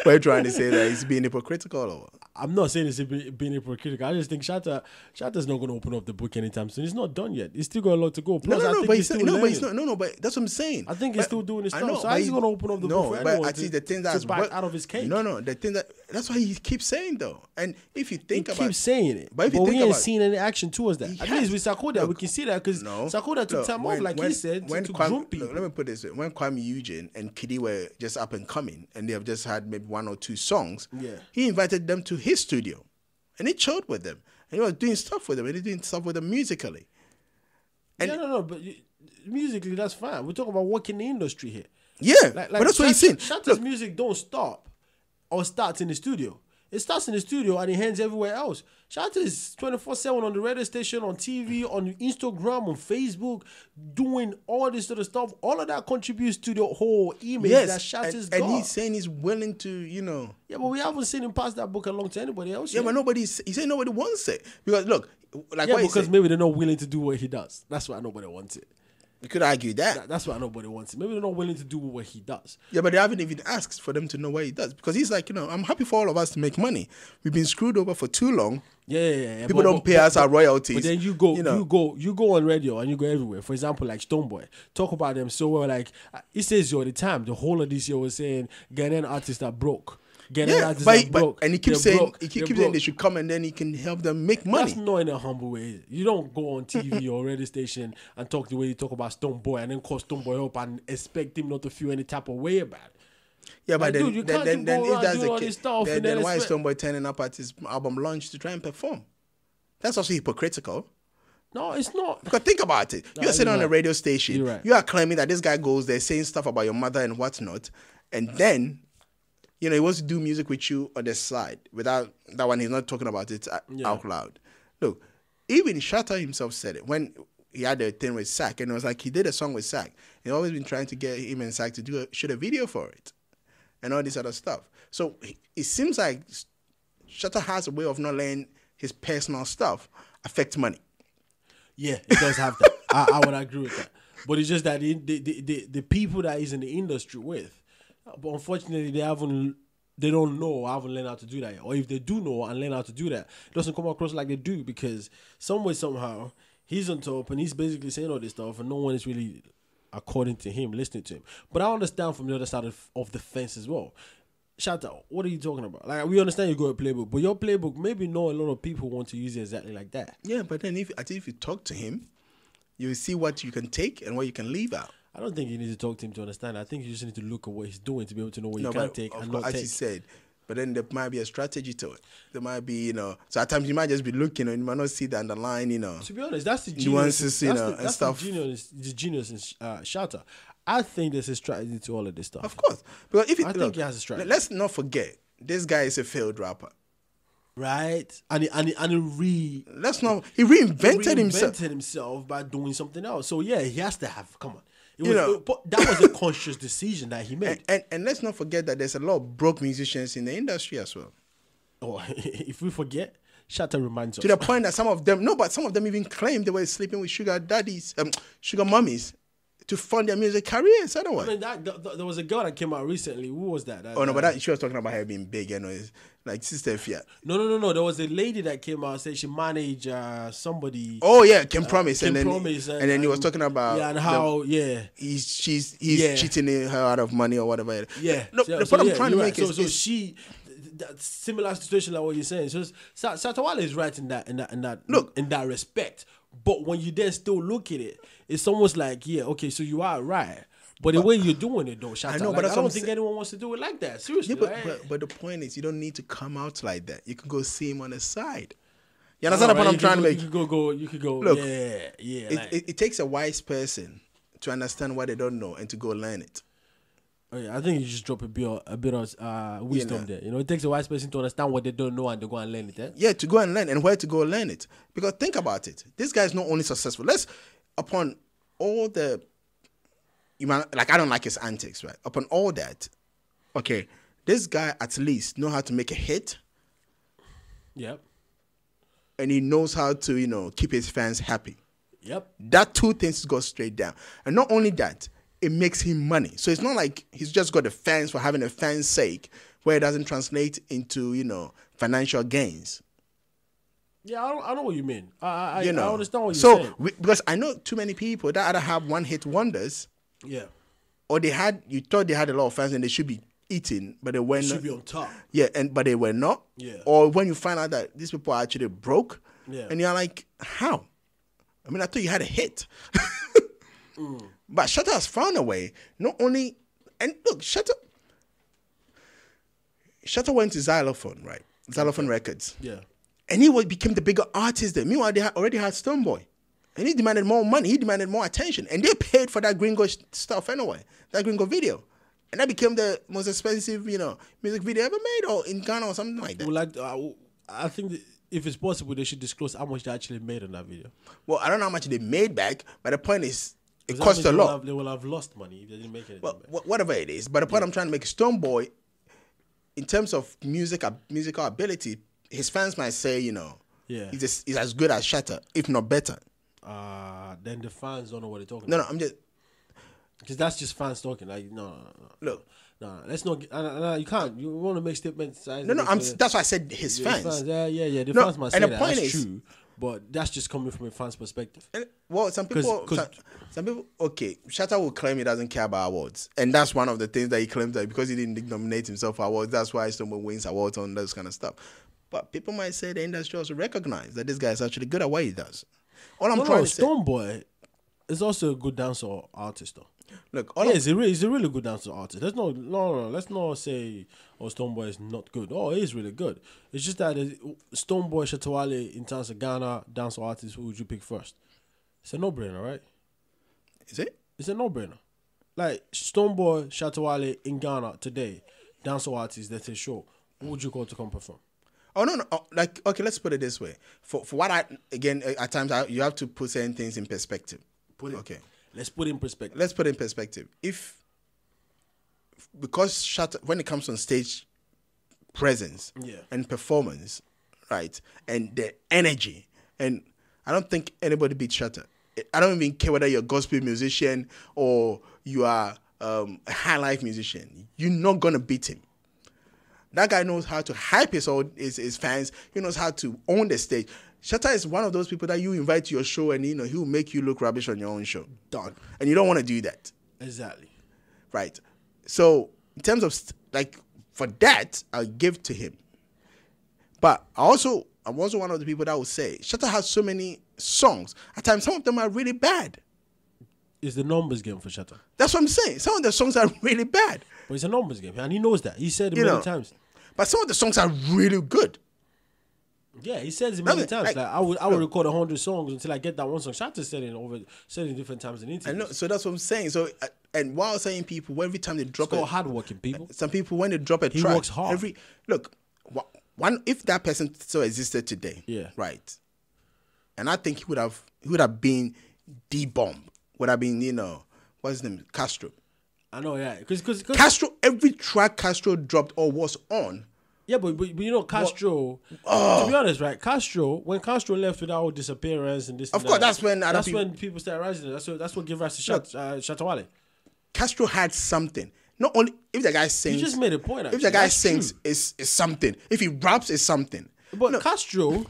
We're trying to say that he's being hypocritical or what? I'm not saying it's being hypocritical. I just think Shatta's not going to open up the book anytime soon. He's not done yet. He's still got a lot to go. Plus, I think he's still learning. But that's what I'm saying. I think he's still doing his I stuff. know, So he's going to open up the book for but anyone I see the thing that's back out of his cake. No, the thing that's why he keeps saying though. And if you think He about keeps saying it, but if but you we think ain't about- seen any action towards that. He At has. least with Sarkodie, we Look, can see that because Sarkodie took time off, like he said, to groom people. Let me put this way. When Kwame Eugene and Kiddy were just up and coming and they have just had maybe 1 or 2 songs, he invited them to his studio and he chilled with them. And he was doing stuff with them and he doing stuff with them musically. And No, but musically, that's fine. We're talking about working the industry here. yeah, but that's what he's saying. Shatta's music don't stop or starts in the studio. It starts in the studio and it ends everywhere else. Shatta is 24/7 on the radio station, on TV, on Instagram, on Facebook, doing all this sort of stuff. All of that contributes to the whole image that Shatta's got. and he's saying he's willing to, Yeah, but we haven't seen him pass that book along to anybody else. Yeah, yet. but he said nobody wants it. Because look, Like Yeah, what you because say. maybe they're not willing to do what he does. That's why nobody wants it. You could argue that. That's why nobody wants it. Maybe they're not willing to do what he does. Yeah, but they haven't even asked for them to know what he does. Because he's like, I'm happy for all of us to make money. We've been screwed over for too long. Yeah. People don't pay us our royalties. But then you go on radio and you go everywhere. For example, like Stonebwoy, talk about them so well. Like he says all the time. The whole of this year was saying Ghanaian artists are broke. And he keeps saying they should come and then he can help them make money. That's not in a humble way. You don't go on TV or radio station and talk the way you talk about Stonebwoy and then call Stonebwoy up and expect him not to feel any type of way about it. Yeah, but like, then if that's the case, then why is expect... Stonebwoy turning up at his album launch to try and perform? That's also hypocritical. No, it's not. Because think about it. You're sitting on a radio station. Right. You are claiming that this guy goes there saying stuff about your mother and whatnot, and then he wants to do music with you on the side without that one. He's not talking about it out loud. Look, even Shatta himself said it when he had a thing with Sack, and it was like he did a song with Sack. He's always been trying to get him and Sack to shoot a video for it, and all this other stuff. So it seems like Shatta has a way of not letting his personal stuff affect money. Yeah, it does have that. I would agree with that. But it's just that the people that he's in the industry with, but unfortunately they don't know or haven't learned how to do that yet. Or if they do know and learn how to do that, it doesn't come across like they do, because some way, somehow, he's on top and he's basically saying all this stuff and no one is really, according to him, listening to him. But I understand from the other side of the fence as well. Shatta, what are you talking about? Like, we understand you got a playbook, but your playbook, maybe not a lot of people want to use it exactly like that. Yeah, but then if you talk to him, you will see what you can take and what you can leave out. I don't think you need to talk to him to understand. I think you just need to look at what he's doing to be able to know what you can take and not take. As he said, but then there might be a strategy to it. There might be, so at times you might just be looking and you might not see the underlying, To be honest, that's the genius. Nuances, and stuff. The genius in Shatta. I think there's a strategy to all of this stuff. Of course. Because I think he has a strategy. Let's not forget, this guy is a failed rapper. Right? And he reinvented himself by doing something else. So yeah, he has to have, come on. But that was a conscious decision that he made. And let's not forget that there's a lot of broke musicians in the industry as well. Oh, if we forget, Shatta reminds us. To the point that some of them even claimed they were sleeping with sugar mummies to fund their music careers. Otherwise, I mean, there was a girl that came out recently. Who was that? But she was talking about her being big, it's like Sister Fiat. No. There was a lady that came out and said she managed somebody. Oh yeah, Kim Promise, and then he was talking about and how he's cheating her out of money or whatever. Yeah. The point I'm trying to make is she. That similar situation like what you're saying. So Shatta Wale is right in that respect. But when you then still look at it, it's almost like, okay, so you are right. But the way you're doing it, though, Shatta, I don't think anyone wants to do it like that. Seriously. Yeah, but the point is, you don't need to come out like that. You can go see him on the side. You understand the point I'm trying to make? You could go. Look, yeah. It takes a wise person to understand what they don't know and to go learn it. Oh, yeah, I think you just drop a bit of wisdom there. It takes a wise person to understand what they don't know and to go and learn it. Eh? Yeah, to go and learn and where to go learn it. Because think about it. This guy is not only successful. Upon all the, I don't like his antics, right? Upon all that, okay, this guy at least know how to make a hit. Yep. And he knows how to, keep his fans happy. Yep. That two things go straight down. And not only that, it makes him money. So it's not like he's just got the fans for having a fan's sake, where it doesn't translate into, financial gains. Yeah, I know what you mean. I understand what you're saying. Because I know too many people that either have one-hit wonders. Yeah. Or you thought they had a lot of fans and they should be eating, but they were not. Should be on top. Yeah, but they were not. Yeah. Or when you find out that these people are actually broke, yeah, and you're like, how? I mean, I thought you had a hit. But Shatta has found a way, not only, and look, Shatta went to Xylophone, right? Xylophone Records. Yeah. And he became the bigger artist there. Meanwhile, they already had Stonebwoy. And he demanded more money. He demanded more attention. And they paid for that Gringo stuff anyway, that Gringo video. And that became the most expensive, music video ever made, or in Ghana or something like that. I think that if it's possible, they should disclose how much they actually made on that video. Well, I don't know how much they made back, but the point is, it cost a lot. They will have lost money if they didn't make anything back. Whatever it is. But the point I'm trying to make is Stonebwoy, in terms of musical ability, his fans might say, Yeah. He's as good as Shatta, if not better. Then the fans don't know what they're talking No, about. I'm just Because that's just fans talking. Like, no. look. No, let's not. You can't. You want to make statements. No. That's why I said his fans. Yeah. The fans might say and the that. point That's is, true. But that's just coming from a fan's perspective. Well, some people, okay, Shatta will claim he doesn't care about awards, and that's one of the things that he claims that because he didn't nominate himself for awards, that's why someone wins awards on those kind of stuff. But people might say the industry also recognize that this guy is actually good at what he does. All I'm trying to say, Stonebwoy is also a good dancehall artist, though. Look, he's a really good dancehall artist. No. Let's not say, Stonebwoy is not good. Oh, he is really good. It's just that Stonebwoy, Shatta Wale, in terms of Ghana dancehall artists, who would you pick first? It's a no-brainer, right? Is it? It's a no-brainer. Like, Stonebwoy, Shatta Wale in Ghana today, dancehall artists that say, sure, who would you call to come perform? Oh, no. Like, okay, let's put it this way. For what at times, you have to put certain things in perspective. Okay. Let's put it in perspective. Let's put it in perspective. Because Shatta, when it comes on stage presence and performance, right, and the energy, and I don't think anybody beats Shatta. I don't even care whether you're a gospel musician or you are a high life musician. You're not gonna beat him. That guy knows how to hype his fans. He knows how to own the stage. Shatta is one of those people that you invite to your show and he will make you look rubbish on your own show. Done. And you don't want to do that. Exactly. Right. So in terms of for that, I'll give to him. But I'm also one of the people that will say Shatta has so many songs. At times, some of them are really bad. It's the numbers game for Shatta. That's what I'm saying. Some of the songs are really bad. But it's a numbers game, and he knows that. He said it many times. But some of the songs are really good. Yeah, he says it many times. Like I would record 100 songs until I get that one song. Shatta said it different times in interviews. I know, so that's what I'm saying. So and while saying people, every time they drop hardworking people. Some people when they drop a track, he works hard. If that person still existed today, right, and I think he would have been D-Bomb, would have been what's his name, Castro. I know, yeah, because Castro, every track Castro dropped or was on. Yeah, but Castro. To be honest, right? When Castro left with our disappearance and this, of course, that's when people started rising. That's what gave rise to Shatta Wale. Castro had something. Not only if the guy sings. You just made a point. Actually. If the guy sings, is something. If he raps, is something. But Castro,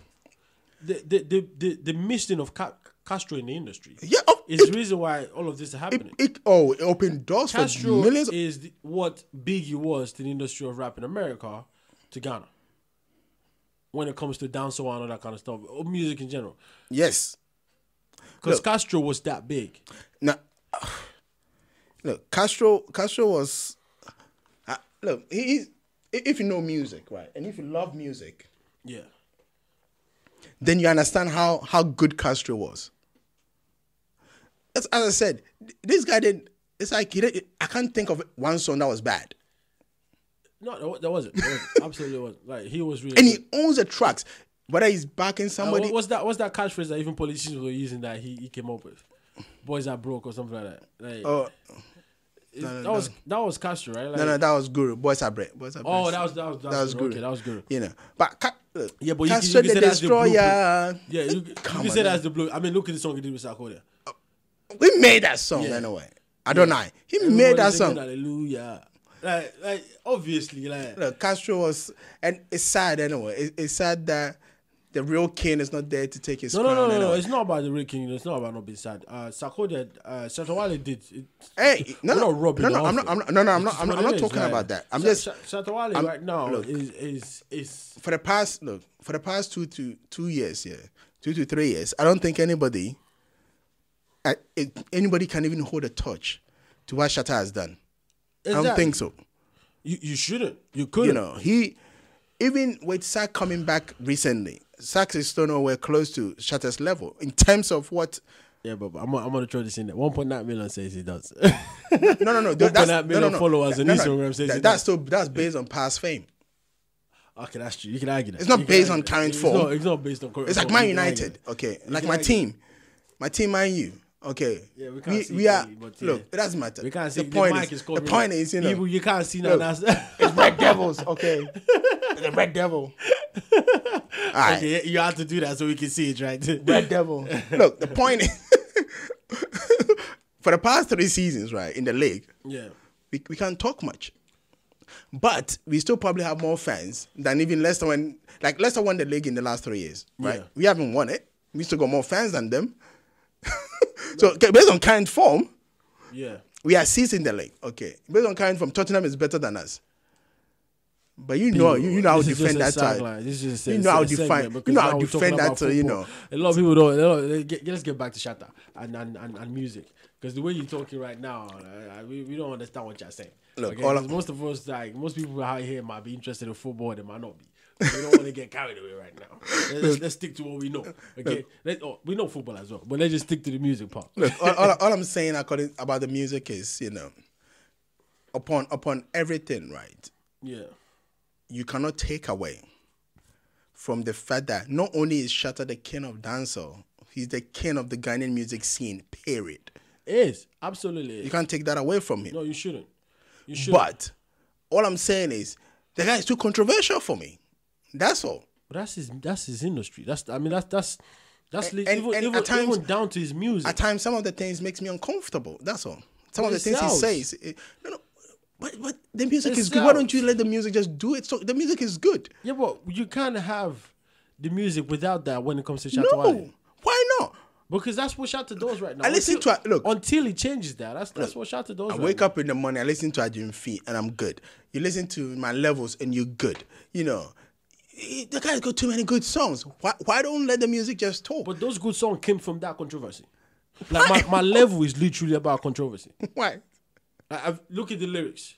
the mission of Castro in the industry, is the reason why all of this is happening. It opened doors for millions. Castro is what Biggie was to the industry of rap in America. To Ghana, when it comes to dancehall and all that kind of stuff, or music in general. Yes, because Castro was that big. Now, look, Castro was. Look, if you know music, right, and if you love music, then you understand how good Castro was. As I said, this guy didn't. It's like I can't think of one song that was bad. No, that wasn't. Absolutely wasn't. Like he was really. And good. he owns the tracks. Whether he's backing somebody. What's that catchphrase that even politicians were using that he came up with? Boys are broke or something like that. Like, that was Castro, right? Like, no, that was Guru. Boys are bread. Oh, that was Guru. Okay, that was Guru. But but Castro you can say that's the blueprint. Yeah, you can say that's the blue. I mean, look at the song he did with Sarkodie. We made that song anyway. I don't know. He made that song. Hallelujah. Like obviously, like look, Castro was, and it's sad anyway. It's sad that the real king is not there to take his crown. No. It's not about the real king. It's not about not being sad. Sarkodie, Shatta Wale did. Hey, I'm not talking about that. I'm just Shatta Wale right now is for the past 2 years, 2 to 3 years. I don't think anybody can even hold a touch to what Shatta has done. Exactly. I don't think so. You shouldn't. You couldn't. He even with Sack coming back recently, Sack is still nowhere close to Shatta's level in terms of what. Yeah, but I'm gonna throw this in there. 1.9 million says he does. No. 1.9 million followers on Instagram says that's based on past fame. Okay, that's true. You can argue that. It's not based on current form. It's not based on current. It's like Man United. Okay, like my team, Man U. Okay. Yeah, we can't see. We are. But look, it doesn't matter. We can't see. The point is, people you can't see now. It's Red Devils. Okay, the Red Devil. right. Okay, you have to do that so we can see it, right? Red Devil. Look, the point is, for the past 3 seasons, right, in the league, Yeah. we can't talk much. But we still probably have more fans than even Leicester when, like, Leicester won the league in the last 3 years, right? Yeah. We haven't won it. We still got more fans than them. So, okay, based on current form, Yeah. we are sixth in the league. Okay. Based on current form, Tottenham is better than us. But you know how to defend that side. You know how to defend. You know how to defend that. You know. A lot of people don't. Let's get back to Shatta and music, because the way you're talking right now, we don't understand what you're saying. Look, okay? Most of us, like most people out here, might be interested in football. They might not be. We don't want to get carried away right now. Let's stick to what we know. Okay, we know football as well, but let's just stick to the music part. Look, all I'm saying about the music is, upon everything, right? Yeah. You cannot take away from the fact that not only is Shatta the king of dancehall, he's the king of the Ghanaian music scene, period. It is. Absolutely. You can't take that away from him. No, you shouldn't. You shouldn't. But all I'm saying is the guy is too controversial for me. That's all. But that's his industry. That's even down to his music. At times, some of the things makes me uncomfortable. That's all. Some of the things he says. But the music is good. Why don't you let the music just do it? So the music is good. Yeah, but you can't have the music without that when it comes to Shatta Wale. No, why not? Because that's what Shatta does right now. I listen to until he changes that. That's what Shatta does. I wake up in the morning, I listen to Ajim Fee, and I'm good. You listen to my levels, and you're good. The guy's got too many good songs. Why don't let the music just talk? But those good songs came from that controversy. Like my level is literally about controversy. Why? I've look at the lyrics.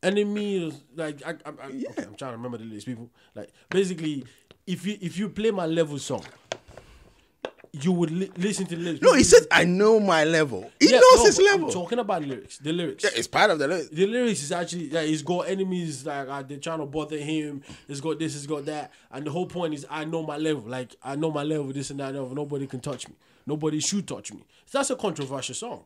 Enemy is like okay, I'm trying to remember the lyrics, people. Like basically, if you play my level song, you would listen to the lyrics. No, he says I know my level. He knows his level. I'm talking about lyrics. The lyrics. Yeah, it's part of the lyrics. The lyrics is actually he's got enemies like they're trying to bother him. He's got this, he's got that, and the whole point is I know my level. Like I know my level, this and that. Nobody can touch me. Nobody should touch me. So that's a controversial song.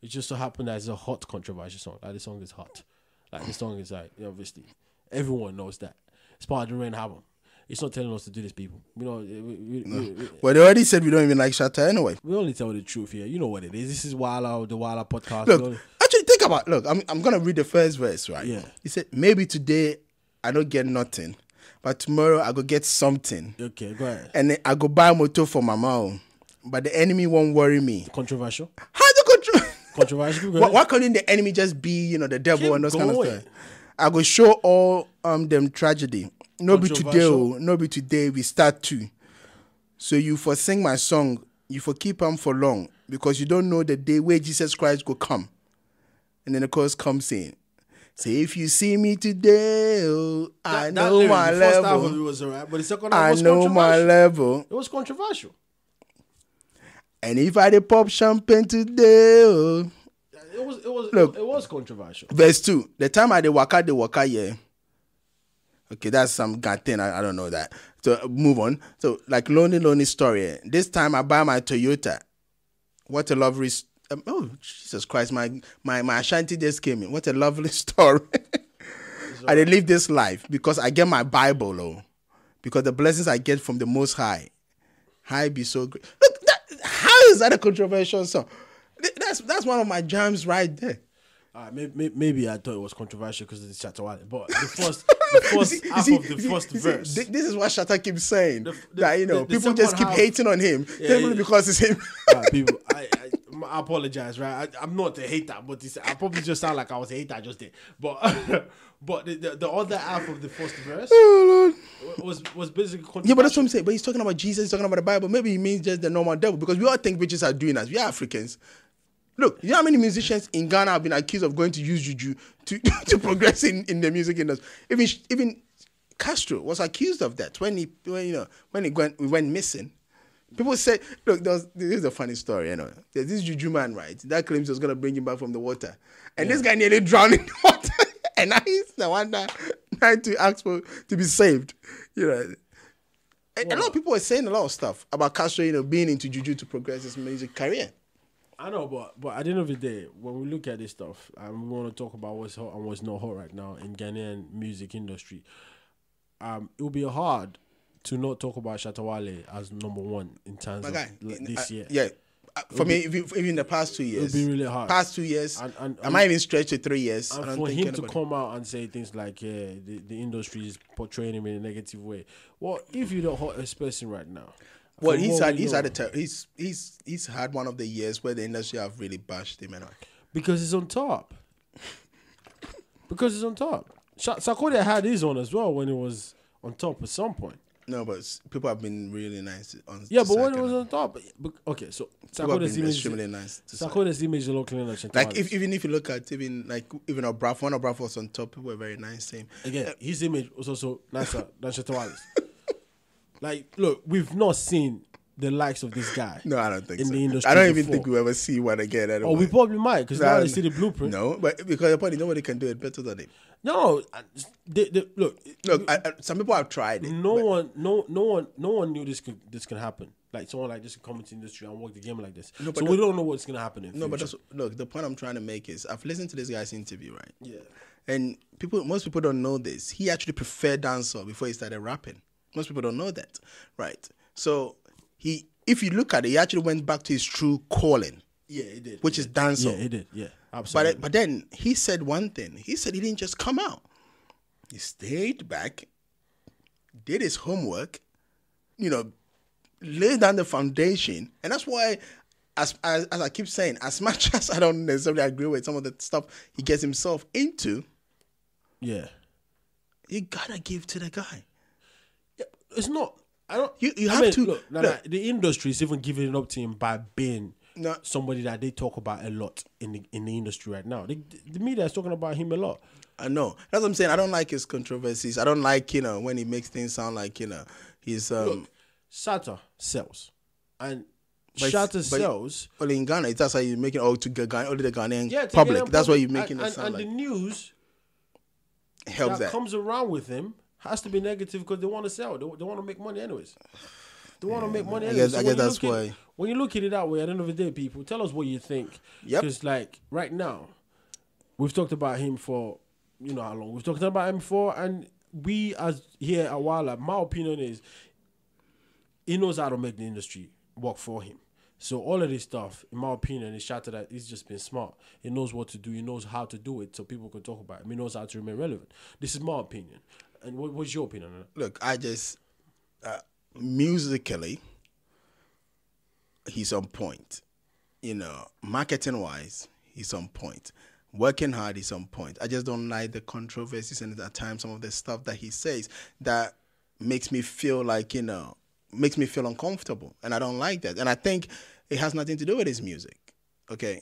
It just so happened that it's a hot controversial song. Like the song is hot. Like the song is like obviously everyone knows that. It's part of the Rain album. It's not telling us to do this, people. Well, they already said we don't even like Shatta anyway. We only tell the truth here. You know what it is. This is Wahaala, the Wahaala podcast. Look, actually think about. Look, I'm gonna read the first verse, right? Yeah. He said, "Maybe today I don't get nothing, but tomorrow I go get something. Okay, go ahead. And then I go buy a motor for my mom, but the enemy won't worry me." Controversial. How's it controversial? Why couldn't the enemy just be, the devil and those kind of stuff? I go show all them tragedy. No be today we start to. So you for sing my song, you for keep on for long, because you don't know the day where Jesus Christ go come. And then the chorus comes in. Say if you see me today, I know my level. The first half of it was alright, but the second half was controversial. I know my level. It was controversial. And if I did pop champagne today, it was controversial. Verse 2. The time I did waka, yeah. Okay, that's some God thing. I don't know that. So move on. So like lonely story. This time I buy my Toyota. What a lovely. Oh Jesus Christ! My Ashanti just came in. What a lovely story. I did live this life because I get my Bible, because the blessings I get from the Most High. High be so great. Look, how is that a controversial song? That's one of my jams right there. Maybe I thought it was controversial because of the Shatta Wale, but the first half of the first verse. This is what Shatta keeps saying, that people just keep hating on him simply because it's him. People, I apologize, right? I'm not a hater, but I probably just sound like I was a hater just there. But the other half of the first verse was basically controversial. Yeah, but that's what I'm saying. But he's talking about Jesus, he's talking about the Bible. Maybe he means just the normal devil, because we all think witches are doing us. We are Africans. Look, you know how many musicians in Ghana have been accused of going to use juju to progress in the music industry? Even Castro was accused of that when he went missing. People say, look, this is a funny story. There's this juju man, right? That claims he was gonna bring him back from the water, and this guy nearly drowned in the water, and now he's the one that tried to ask for to be saved. A lot of people are saying a lot of stuff about Castro, being into juju to progress his music career. I know, but at the end of the day, when we look at this stuff, and we want to talk about what's hot and what's not hot right now in Ghanaian music industry, it will be hard to not talk about Shatta Wale as number one in terms of this year. Yeah. For me, even in the past 2 years, it'll be really hard. Past 2 years, and I might even stretch to 3 years. And for him to come out and say things like, "Yeah, the industry is portraying him in a negative way." Well, if you're the hottest person right now, well, he's had one of the years where the industry have really bashed him, because he's on top. Because he's on top. Sarkodie had his on as well when he was on top at some point. No, but people have been really nice on. Yeah, but when it was on top, okay, so Sarkodie's image is really nice. Sarkodie's image is a lot cleaner than like even if you look at even Obrafo, when Obrafo was on top, people were very nice to him. Again, his image was also nicer than Shatta Wale's. Like, look, we've not seen the likes of this guy. No, I don't think in so. the industry. I don't even think we'll ever see one again. Anyway. Oh, we probably might because now they see the blueprint. No, but because probably nobody can do it better than him. No, look. Some people have tried it. No one knew this could happen. Like someone like this could come into the industry and work the game like this. No, so we don't know what's gonna happen in the future. But look, the point I'm trying to make is I've listened to this guy's interview, right? Yeah. And most people don't know this. He actually preferred dancehall before he started rapping. Most people don't know that, right? So if you look at it, he actually went back to his true calling. Yeah, he did. Which is dancehall. Yeah, he did. Yeah, absolutely. But then he said one thing. He said he didn't just come out. He stayed back, did his homework, laid down the foundation. And that's why, as I keep saying, as much as I don't necessarily agree with some of the stuff he gets himself into, yeah, you gotta give to the guy. Yeah, it's not. I don't. You have to look. The industry is even giving it up to him by being somebody that they talk about a lot in the industry right now. The media is talking about him a lot. I know. That's what I'm saying. I don't like his controversies. I don't like when he makes things sound like he's Look, Shatta sells, and Shatta sells. Only in Ghana, that's how you're making only the Ghanaian public. That's why you're making it sound and like. And the news helps that comes around with him has to be negative because they want to sell. They want to make money anyways. They want to make money anyways. I guess that's why. When you look at it that way, at the end of the day, people, tell us what you think. Yep. Because like right now, we've talked about him for how long? We've talked about him for, and we as here at Wahaala, my opinion is he knows how to make the industry work for him. So all of this stuff, in my opinion, is Shatta that he's just been smart. He knows what to do. He knows how to do it so people can talk about him. He knows how to remain relevant. This is my opinion. And what's your opinion on that? Look, I just musically, he's on point. Marketing wise, he's on point. Working hard, he's on point. I just don't like the controversies and at times some of the stuff that he says that makes me feel like makes me feel uncomfortable, and I don't like that. And I think it has nothing to do with his music, okay?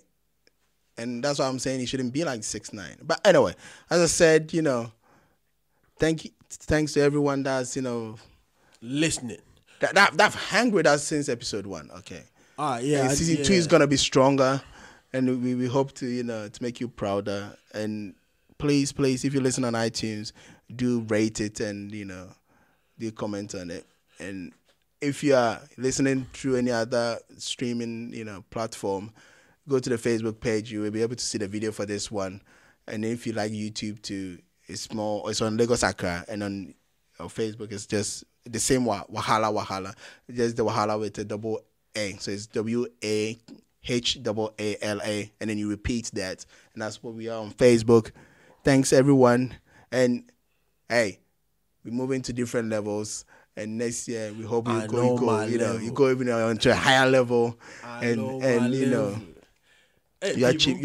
And that's why I'm saying he shouldn't be like 6ix9ine. But anyway, as I said, thanks to everyone that's listening. That hang with us since episode 1, okay? Yeah. And season 2 is gonna be stronger, and we hope to to make you prouder. And please, if you listen on iTunes, do rate it and do comment on it. And if you are listening through any other streaming, platform, go to the Facebook page. You will be able to see the video for this one. And if you like YouTube too, it's on Lagos ACCRA, and on Facebook it's just the same Wahaala. Just the Wahaala with a double A. So it's WAHAALA, and then you repeat that, and that's what we are on Facebook. Thanks everyone, and hey, we're moving to different levels. And next year, we hope you go even onto a higher level, you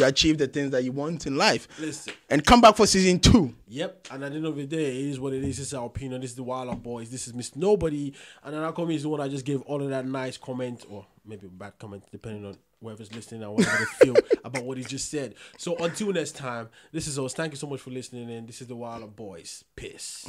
achieve the things that you want in life. Listen, and come back for season 2. Yep. And at the end of the day, it is what it is. This is our opinion. This is the Wahaala Boys. This is Mr. Nobody. And then Acumen is the one I just gave all of that nice comment, or maybe bad comment, depending on whoever's listening and whatever they feel about what he just said. So until next time, this is us. Thank you so much for listening in. This is the Wahaala Boys. Peace.